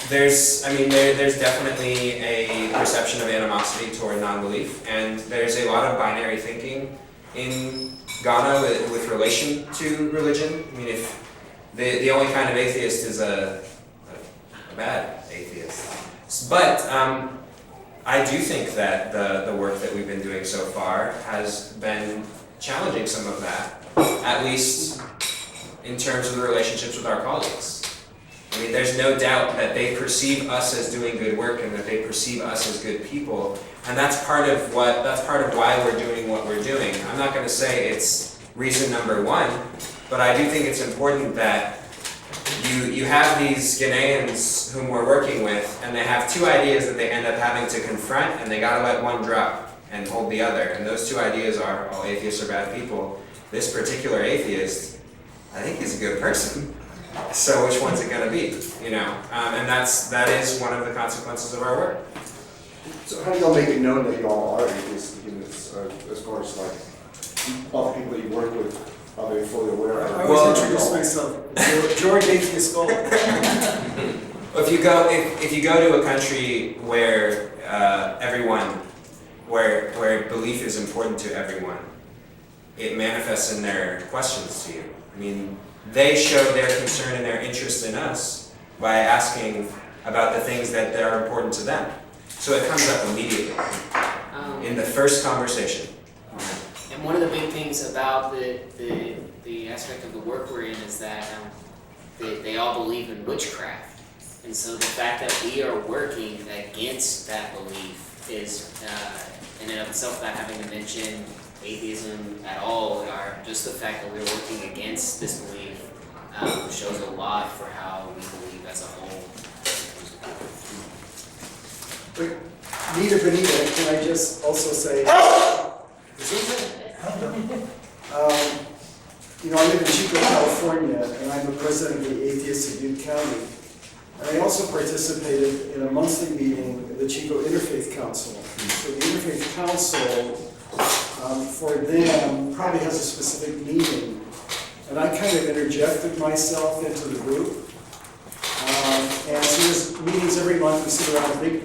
There's definitely a perception of animosity toward non-belief, and there's a lot of binary thinking in Ghana with relation to religion. I mean, if the only kind of atheist is a bad atheist. But I do think that the work that we've been doing so far has been challenging some of that, at least in terms of the relationships with our colleagues. I mean, there's no doubt that they perceive us as doing good work and that they perceive us as good people, and that's part of why we're doing what we're doing. I'm not going to say it's reason number one, but I do think it's important that you have these Ghanaians whom we're working with, and they have two ideas that they end up having to confront, and they gotta let one drop and hold the other. And those two ideas are all atheists are bad people. This particular atheist, I think he's a good person. So which one's it gonna be? You know, and that is one of the consequences of our work. So how do y'all make it known that y'all are atheists, as far as like all the people that you work with? Are they fully aware of it? I always introduce myself. George Atheist Gold. If you go to a country where where belief is important to everyone, it manifests in their questions to you. I mean, they show their concern and their interest in us by asking about the things that are important to them. So it comes up immediately in the first conversation. And one of the big things about the aspect of the work we're in is that they all believe in witchcraft. And so the fact that we are working against that belief is, in and of itself, without having to mention atheism at all, or just the fact that we're working against this belief shows a lot for how we believe as a whole. Benita, can I just also say, I live in Chico, California, and I'm the president of the Atheists of Butte County. And I also participated in a monthly meeting of the Chico Interfaith Council. So the Interfaith Council, for them, probably has a specific meaning. And I kind of interjected myself into the group. And so there's meetings every month. We sit around a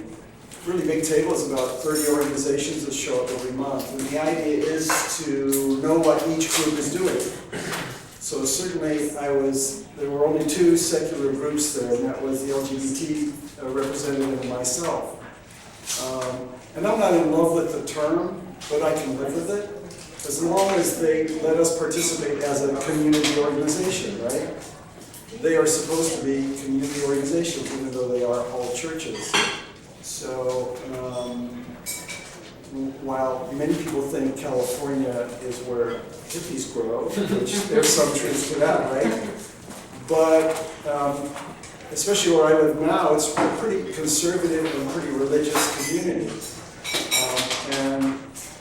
really big table. It's about 30 organizations that show up every month. And the idea is to know what each group is doing. So certainly there were only two secular groups there, and that was the LGBT representative and myself. And I'm not in love with the term, but I can live with it, as long as they let us participate as a community organization, right? They are supposed to be community organizations, even though they are all churches. So while many people think California is where hippies grow, which there's some truth to that, right? But especially where I live now, it's a pretty conservative and pretty religious community. And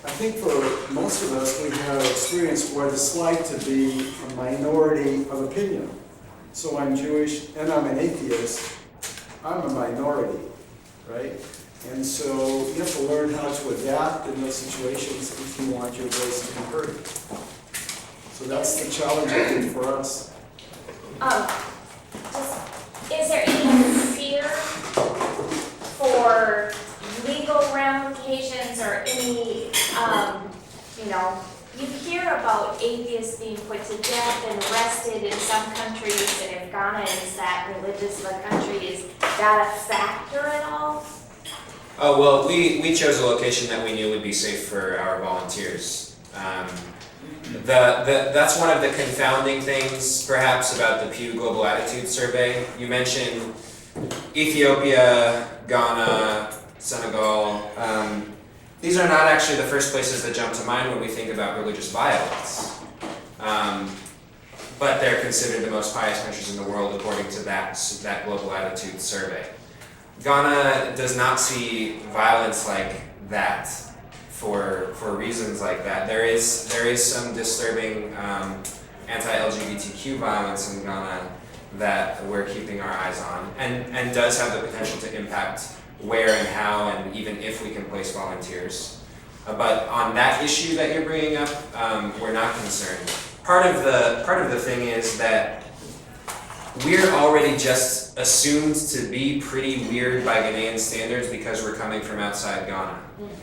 I think for most of us, we have experienced what it's like to be a minority of opinion. So I'm Jewish and I'm an atheist. I'm a minority, right? And so you have to learn how to adapt in those situations if you want your voice to be heard. So that's the challenge, I think, for us. Is there any fear for legal ramifications or any, you hear about atheists being put to death and arrested in some countries, and if Ghana is that religious of a country, is that a factor at all? Oh, well, we chose a location that we knew would be safe for our volunteers. That's one of the confounding things, perhaps, about the Pew Global Attitude Survey. You mentioned Ethiopia, Ghana, Senegal. These are not actually the first places that jump to mind when we think about religious violence. But they're considered the most pious countries in the world according to that Global Attitude Survey. Ghana does not see violence like that for reasons like that. There is some disturbing anti-LGBTQ violence in Ghana that we're keeping our eyes on, and does have the potential to impact where and how and even if we can place volunteers. But on that issue that you're bringing up, we're not concerned. Part of the thing is that we're already just assumed to be pretty weird by Ghanaian standards because we're coming from outside Ghana.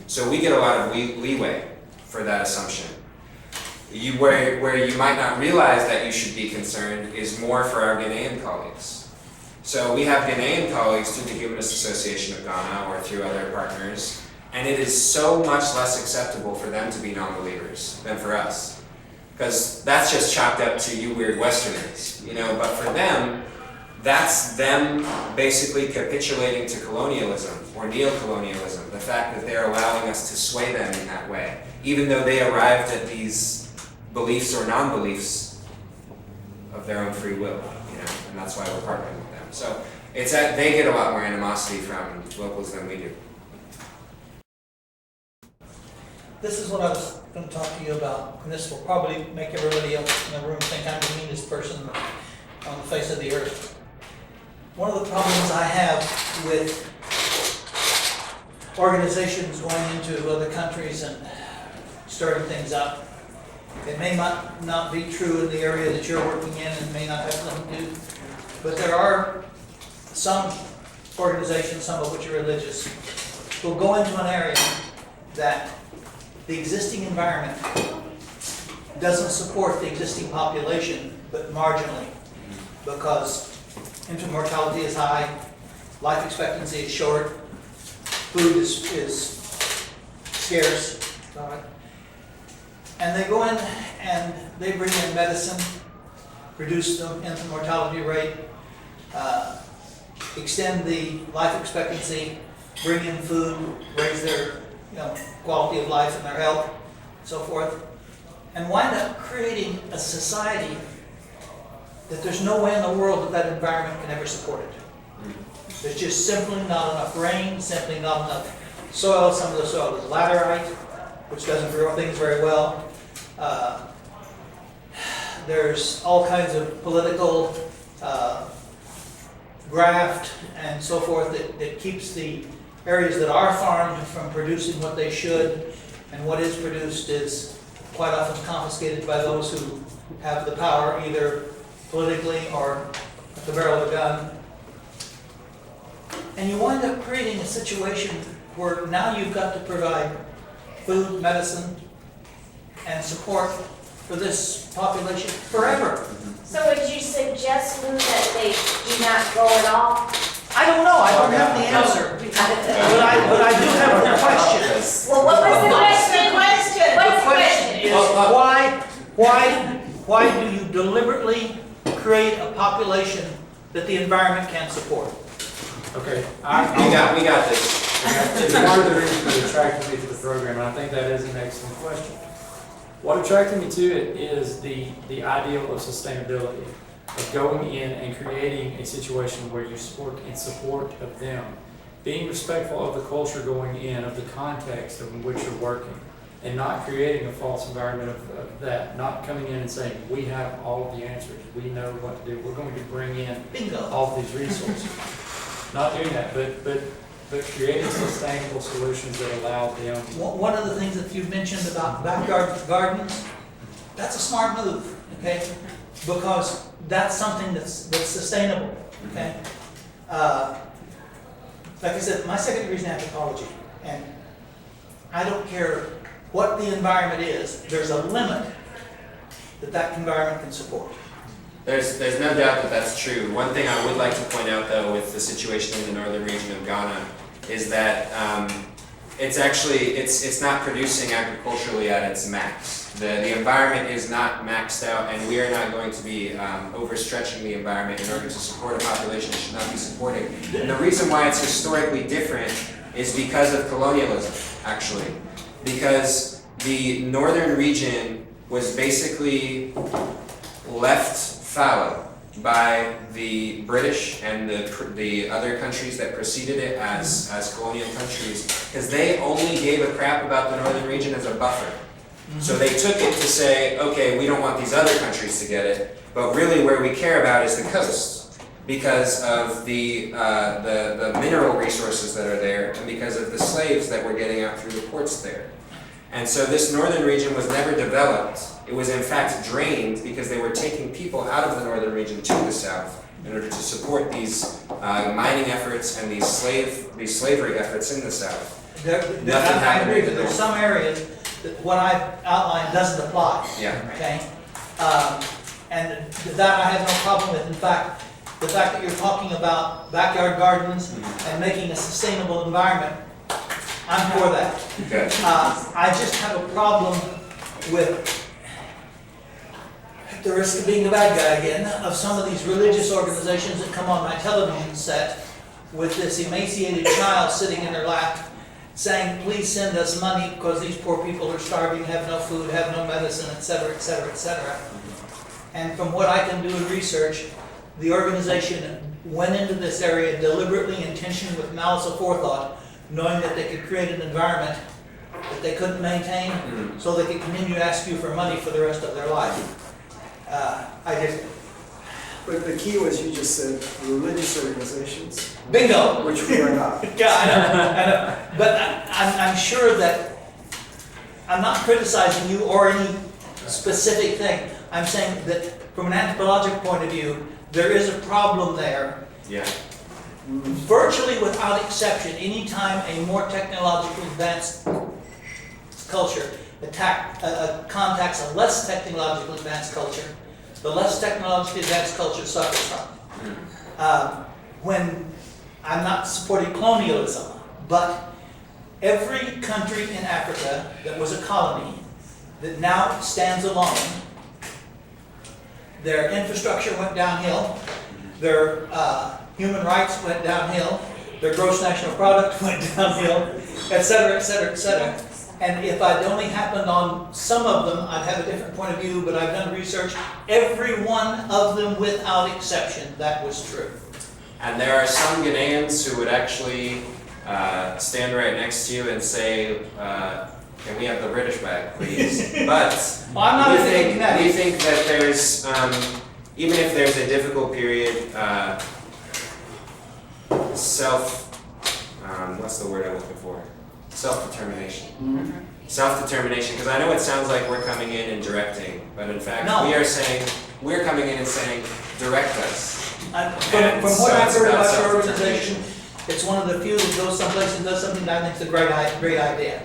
So we get a lot of leeway for that assumption. Where you might not realize that you should be concerned is more for our Ghanaian colleagues. So we have Ghanaian colleagues through the Humanist Association of Ghana or through other partners, and it is so much less acceptable for them to be non-believers than for us. Because that's just chalked up to you weird Westerners, you know, but for them, that's them basically capitulating to colonialism or neo-colonialism, the fact that they're allowing us to sway them in that way, even though they arrived at these beliefs or non-beliefs of their own free will, you know, and that's why we're partnering with them. So they get a lot more animosity from locals than we do. This is what I was going to talk to you about, and this will probably make everybody else in the room think I'm the meanest person on the face of the earth. One of the problems I have with organizations going into other countries and starting things up, it may not be true in the area that you're working in and may not have something to do, but there are some organizations, some of which are religious, will go into an area that the existing environment doesn't support the existing population, but marginally, because infant mortality is high, life expectancy is short, food is scarce, and they go in and they bring in medicine, reduce the infant mortality rate, extend the life expectancy, bring in food, raise their quality of life and their health, and so forth, and wind up creating a society that there's no way in the world that that environment can ever support it. There's just simply not enough rain, simply not enough soil. Some of the soil is laterite, which doesn't grow things very well. There's all kinds of political graft and so forth that keeps the areas that are farmed from producing what they should, and what is produced is quite often confiscated by those who have the power, either politically or at the barrel of a gun. And you wind up creating a situation where now you've got to provide food, medicine, and support for this population forever. So would you suggest, Lou, that they do not go at all? I don't know, I don't have the answer, but I do have the question. Well, what was the question? What's the question? Is why do you deliberately create a population that the environment can't support? Okay, We got this. it's part of the reason that attracted me to the program, and I think that is an excellent question. What attracted me to it is the ideal of sustainability, of going in and creating a situation where you support of them, being respectful of the culture going in, of the context in which you're working, and not creating a false environment of that, not coming in and saying, we have all of the answers, we know what to do, we're going to bring in all of these resources. Not doing that, but creating sustainable solutions that allow them. One of the things that you've mentioned about backyard gardens, that's a smart move, okay? Because that's something that's sustainable, okay? Like I said, my second degree is in anthropology, and I don't care what the environment is, there's a limit that environment can support. There's no doubt that that's true. One thing I would like to point out, though, with the situation in the northern region of Ghana is that it's not producing agriculturally at its max. The environment is not maxed out, and we are not going to be overstretching the environment in order to support a population it should not be supporting. And the reason why it's historically different is because of colonialism, actually. Because the northern region was basically left fallow by the British and the other countries that preceded it as colonial countries, because they only gave a crap about the northern region as a buffer. So they took it to say, okay, we don't want these other countries to get it, but really where we care about is the coast, because of the mineral resources that are there, and because of the slaves that we're getting out through the ports there. And so this northern region was never developed. It was in fact drained because they were taking people out of the northern region to the south in order to support these mining efforts and these slavery efforts in the south. I agree, but there's some areas that what I've outlined doesn't apply. Yeah. Okay? And that I have no problem with. In fact, the fact that you're talking about backyard gardens and making a sustainable environment, I'm for that. Okay. I just have a problem with, at the risk of being the bad guy again, of some of these religious organizations that come on my television set with this emaciated child sitting in their lap saying, please send us money because these poor people are starving, have no food, have no medicine, et cetera, et cetera, et cetera. And from what I can do in research, the organization went into this area deliberately, intentionally, with malice aforethought, knowing that they could create an environment that they couldn't maintain, so they could continue to ask you for money for the rest of their life. But the key was you just said religious organizations, Bingo! which we are not. Yeah, I know. But I'm sure that I'm not criticizing you or any specific thing. I'm saying that from an anthropological point of view, there is a problem there. Yeah. Virtually without exception, anytime a more technologically advanced culture contacts a less technologically advanced culture, the less technologically advanced culture suffers from it. When I'm not supporting colonialism, but every country in Africa that was a colony that now stands alone, their infrastructure went downhill, their human rights went downhill, their gross national product went downhill, et cetera, et cetera, et cetera. And if I'd only happened on some of them, I'd have a different point of view, but I've done research. Every one of them, without exception, that was true. And there are some Ghanaians who would actually stand right next to you and say, can we have the British back, please? But Well, I'm not thinking that. we think that there's, even if there's a difficult period, what's the word I'm looking for? Self-determination. Self-determination, because I know it sounds like we're coming in and directing, but in fact, No. we're coming in and saying, direct us. From what I've heard about your organization, it's one of the few that goes someplace and does something that I think is a great idea.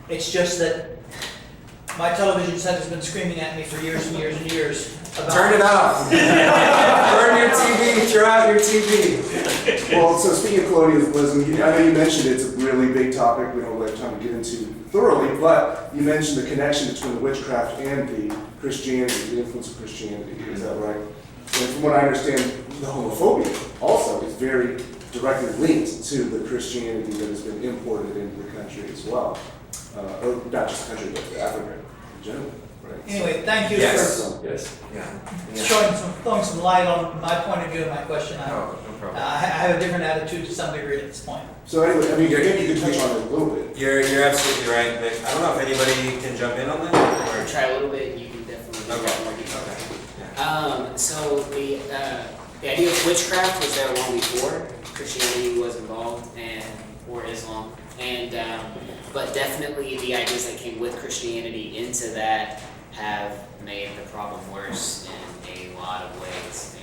It's just that my television set has been screaming at me for years and years and years about... Turn it off! Burn your TV, throw out your TV! Well, so speaking of colonialism, I know you mentioned it's a really big topic we don't have time to get into thoroughly, but you mentioned the connection between the witchcraft and the Christianity, the influence of Christianity, is that right? And from what I understand, the homophobia also is very directly linked to the Christianity that has been imported into the country as well. Or not just the country, but Africa in general, right? Anyway, thank you Yes. for Yes. Yeah. throwing some light on my point of view and my question. No problem. I have a different attitude to some degree at this point. So anyway, I mean, you could touch on it a little bit. You're absolutely right, Vic. I don't know if anybody can jump in on that. I'll try a little bit, you can definitely get Okay. more detail. Okay. So the idea of witchcraft was there long before Christianity was involved, or Islam, but definitely the ideas that came with Christianity into that have made the problem worse in a lot of ways.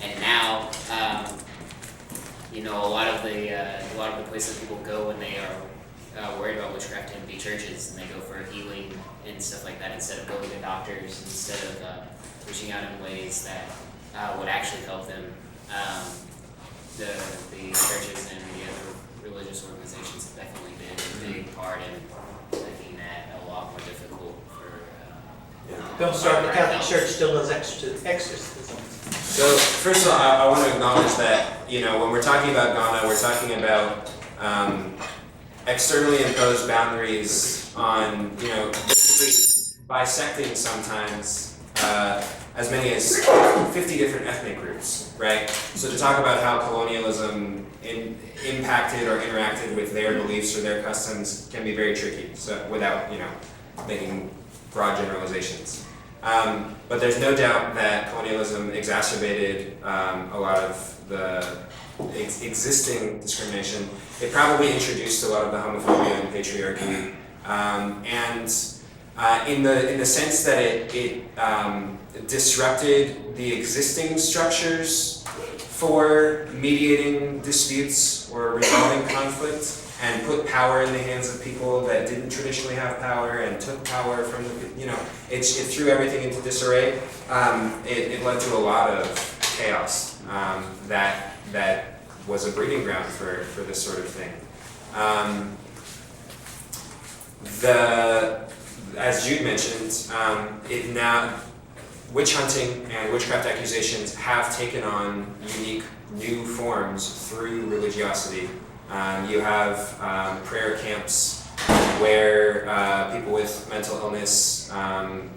And now, a lot of the places people go when they are worried about witchcraft tend to be churches, and they go for healing and stuff like that instead of going to doctors, instead of reaching out in ways that would actually help them. The churches and the other religious organizations have definitely been a big part in making that a lot more difficult for. Don't start, the Catholic Church still does exorcism. So first of all, I want to acknowledge that, when we're talking about Ghana, we're talking about externally imposed boundaries on, basically bisecting sometimes as many as 50 different ethnic groups, right? So to talk about how colonialism impacted or interacted with their beliefs or their customs can be very tricky, so without, making broad generalizations. But there's no doubt that colonialism exacerbated a lot of the existing discrimination. It probably introduced a lot of the homophobia and patriarchy In the sense that it disrupted the existing structures for mediating disputes or resolving conflict, and put power in the hands of people that didn't traditionally have power, and took power from the, it threw everything into disarray. It led to a lot of chaos that was a breeding ground for this sort of thing. As Jude mentioned, witch hunting and witchcraft accusations have taken on unique new forms through religiosity. You have prayer camps where people with mental illness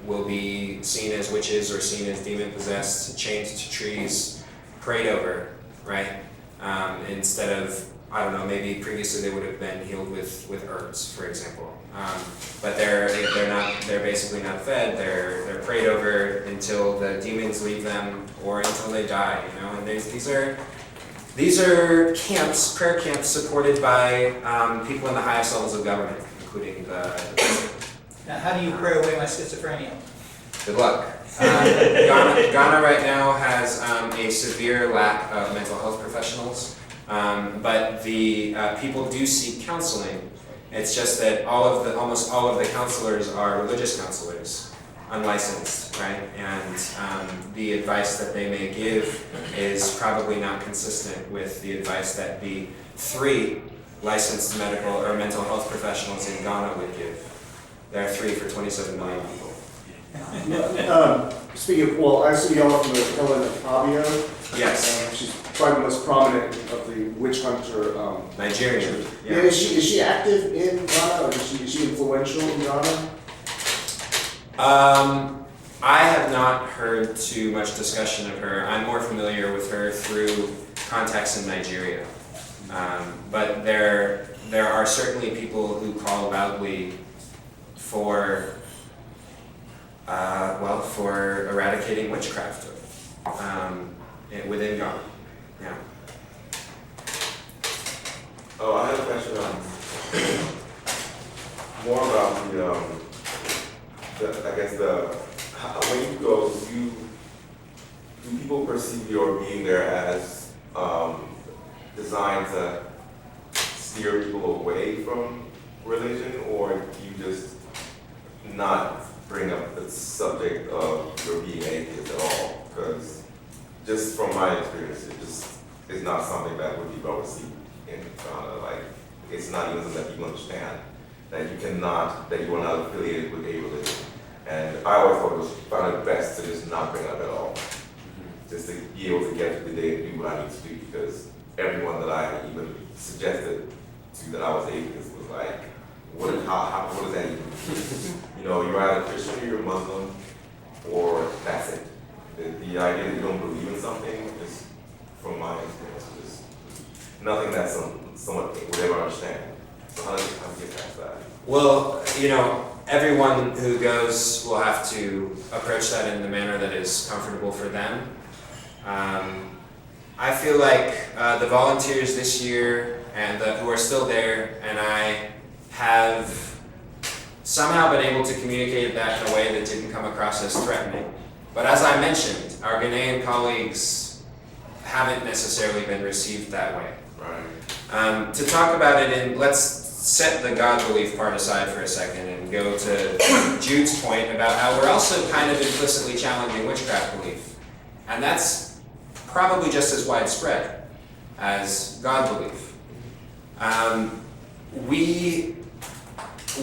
will be seen as witches or seen as demon-possessed, chained to trees, prayed over, right? Instead of, I don't know, maybe previously they would have been healed with herbs, for example. But they're basically not fed. They're prayed over until the demons leave them or until they die. And these are camps, prayer camps, supported by people in the highest levels of government, including the president. Now, how do you pray away my schizophrenia? Good luck. Ghana right now has a severe lack of mental health professionals, but the people do seek counseling. It's just that almost all of the counselors are religious counselors, unlicensed, right? And the advice that they may give is probably not consistent with the advice that the 3 licensed medical or mental health professionals in Ghana would give. There are 3 for 27 million people. Speaking of, well, I see y'all from the Helen of Fabio. Yes. She's probably the most prominent of the witch hunter. Nigerian. Yeah. Is she active in Ghana, or is she influential in Ghana? I have not heard too much discussion of her. I'm more familiar with her through contacts in Nigeria. But there are certainly people who call loudly for eradicating witchcraft within Ghana. Yeah. Oh, I have a question more about when you go, do people perceive your being there as designed to steer people away from religion, or do you just not bring up the subject of your being atheist at all? Because just from my experience, it just is not something that would be well received in Ghana. Like, it's not even something that people understand, that you are not affiliated with a religion. And I always found it best to just not bring it up at all. Just to be able to get through the day and do what I need to do, because everyone that I even suggested to that I was atheist was like, what does that even mean? You're either Christian or you're Muslim, or that's it. The idea that you don't believe in something is, from my experience, just nothing that someone would ever understand. So how do you get past that? Well, everyone who goes will have to approach that in the manner that is comfortable for them. I feel like the volunteers this year and who are still there, and I have somehow been able to communicate that in a way that didn't come across as threatening. But as I mentioned, our Ghanaian colleagues haven't necessarily been received that way. Right. To talk about it let's set the God belief part aside for a second and go to Jude's point about how we're also kind of implicitly challenging witchcraft belief. And that's probably just as widespread as God belief.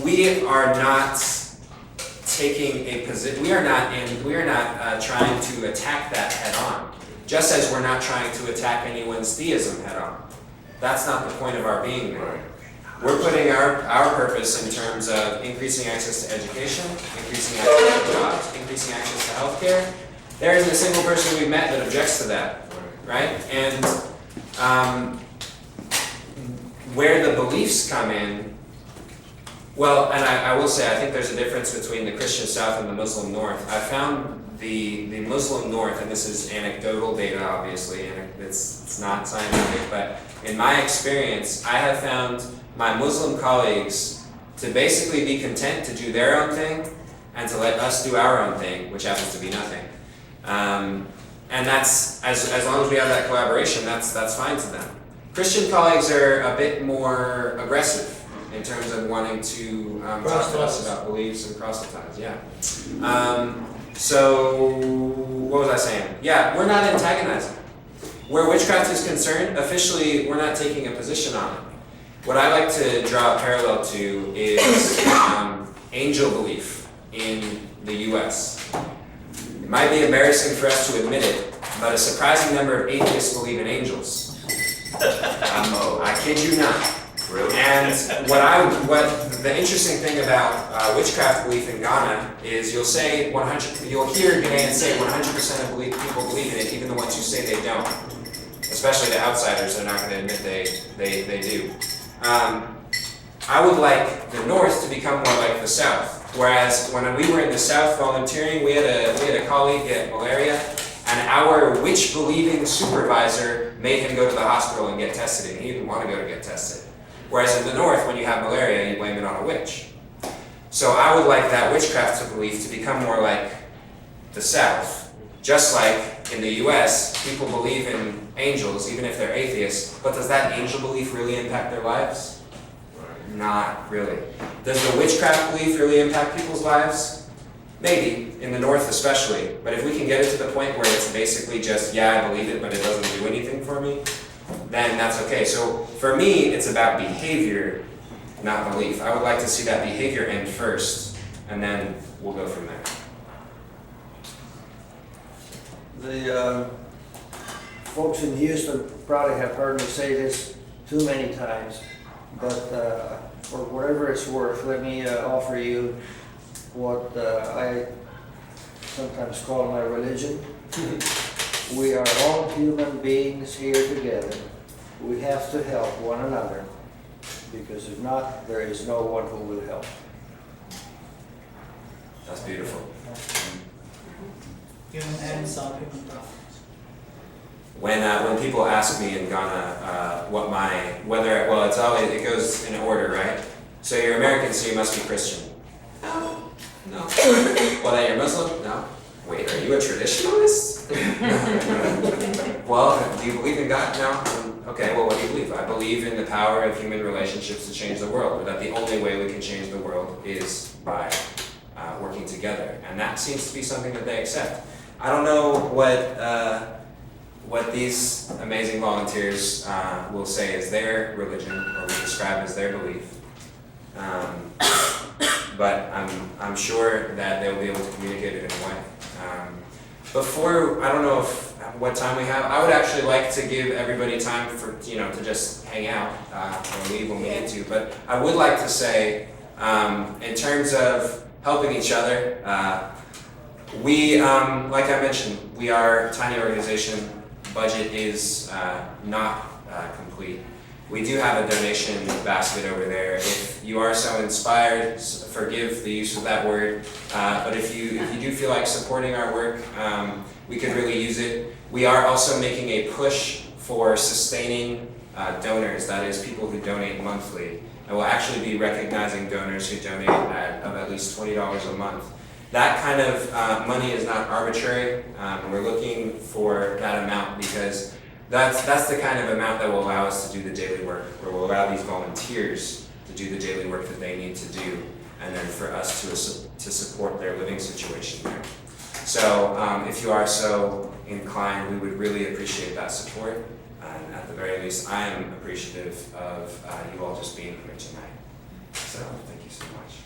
We are not taking a position. We are not trying to attack that head on. Just as we're not trying to attack anyone's theism head on. That's not the point of our being there. Right. We're putting our purpose in terms of increasing access to education, increasing access to jobs, increasing access to healthcare. There isn't a single person we've met that objects to that, right? And where the beliefs come in, well, and I will say, I think there's a difference between the Christian South and the Muslim North. I found the Muslim North, and this is anecdotal data, obviously, and it's not scientific, but in my experience, I have found my Muslim colleagues to basically be content to do their own thing and to let us do our own thing, which happens to be nothing. And that's, as long as we have that collaboration, that's fine to them. Christian colleagues are a bit more aggressive in terms of wanting to talk to us about beliefs and proselytize, yeah. So, what was I saying? Yeah, we're not antagonizing. Where witchcraft is concerned, officially, we're not taking a position on it. What I like to draw a parallel to is angel belief in the US. It might be embarrassing for us to admit it, but a surprising number of atheists believe in angels. I kid you not. Really? And what the interesting thing about witchcraft belief in Ghana is you'll hear Ghanaians say 100% of people believe in it, even the ones who say they don't. Especially the outsiders, they're not going to admit they do. I would like the North to become more like the South. Whereas when we were in the South volunteering, we had a colleague get malaria, and our witch-believing supervisor made him go to the hospital and get tested, and he didn't want to go to get tested. Whereas in the North, when you have malaria, you blame it on a witch. So I would like that witchcraft belief to become more like the South. Just like in the US, people believe in angels, even if they're atheists, but does that angel belief really impact their lives? Not really. Does the witchcraft belief really impact people's lives? Maybe, in the North especially. But if we can get it to the point where it's basically just, yeah, I believe it, but it doesn't do anything for me, then that's okay. So for me, it's about behavior, not belief. I would like to see that behavior end first, and then we'll go from there. The folks in Houston probably have heard me say this too many times, but for whatever it's worth, let me offer you what I sometimes call my religion. We are all human beings here together. We have to help one another, because if not, there is no one who will help. That's beautiful. Human hands on human problems. When people ask me in Ghana it goes in order, right? So you're American, so you must be Christian. No. Well, then you're Muslim? No. Wait, are you a traditionalist? Well, do you believe in God? No. Okay, well, what do you believe? I believe in the power of human relationships to change the world, or that the only way we can change the world is by working together. And that seems to be something that they accept. I don't know what these amazing volunteers will say is their religion, or will describe as their belief. But I'm sure that they'll be able to communicate it in a way. I don't know what time we have. I would actually like to give everybody time to just hang out or leave when we need to. But I would like to say, in terms of helping each other, we, like I mentioned, we are a tiny organization. Budget is not complete. We do have a donation basket over there. If you are so inspired, forgive the use of that word, but if you do feel like supporting our work, we could really use it. We are also making a push for sustaining donors, that is, people who donate monthly. And we'll actually be recognizing donors who donate at least $20 a month. That kind of money is not arbitrary. We're looking for that amount because that's the kind of amount that will allow us to do the daily work, where we'll allow these volunteers to do the daily work that they need to do, and then for us to support their living situation there. So if you are so inclined, we would really appreciate that support. And at the very least, I am appreciative of you all just being here tonight. So thank you so much.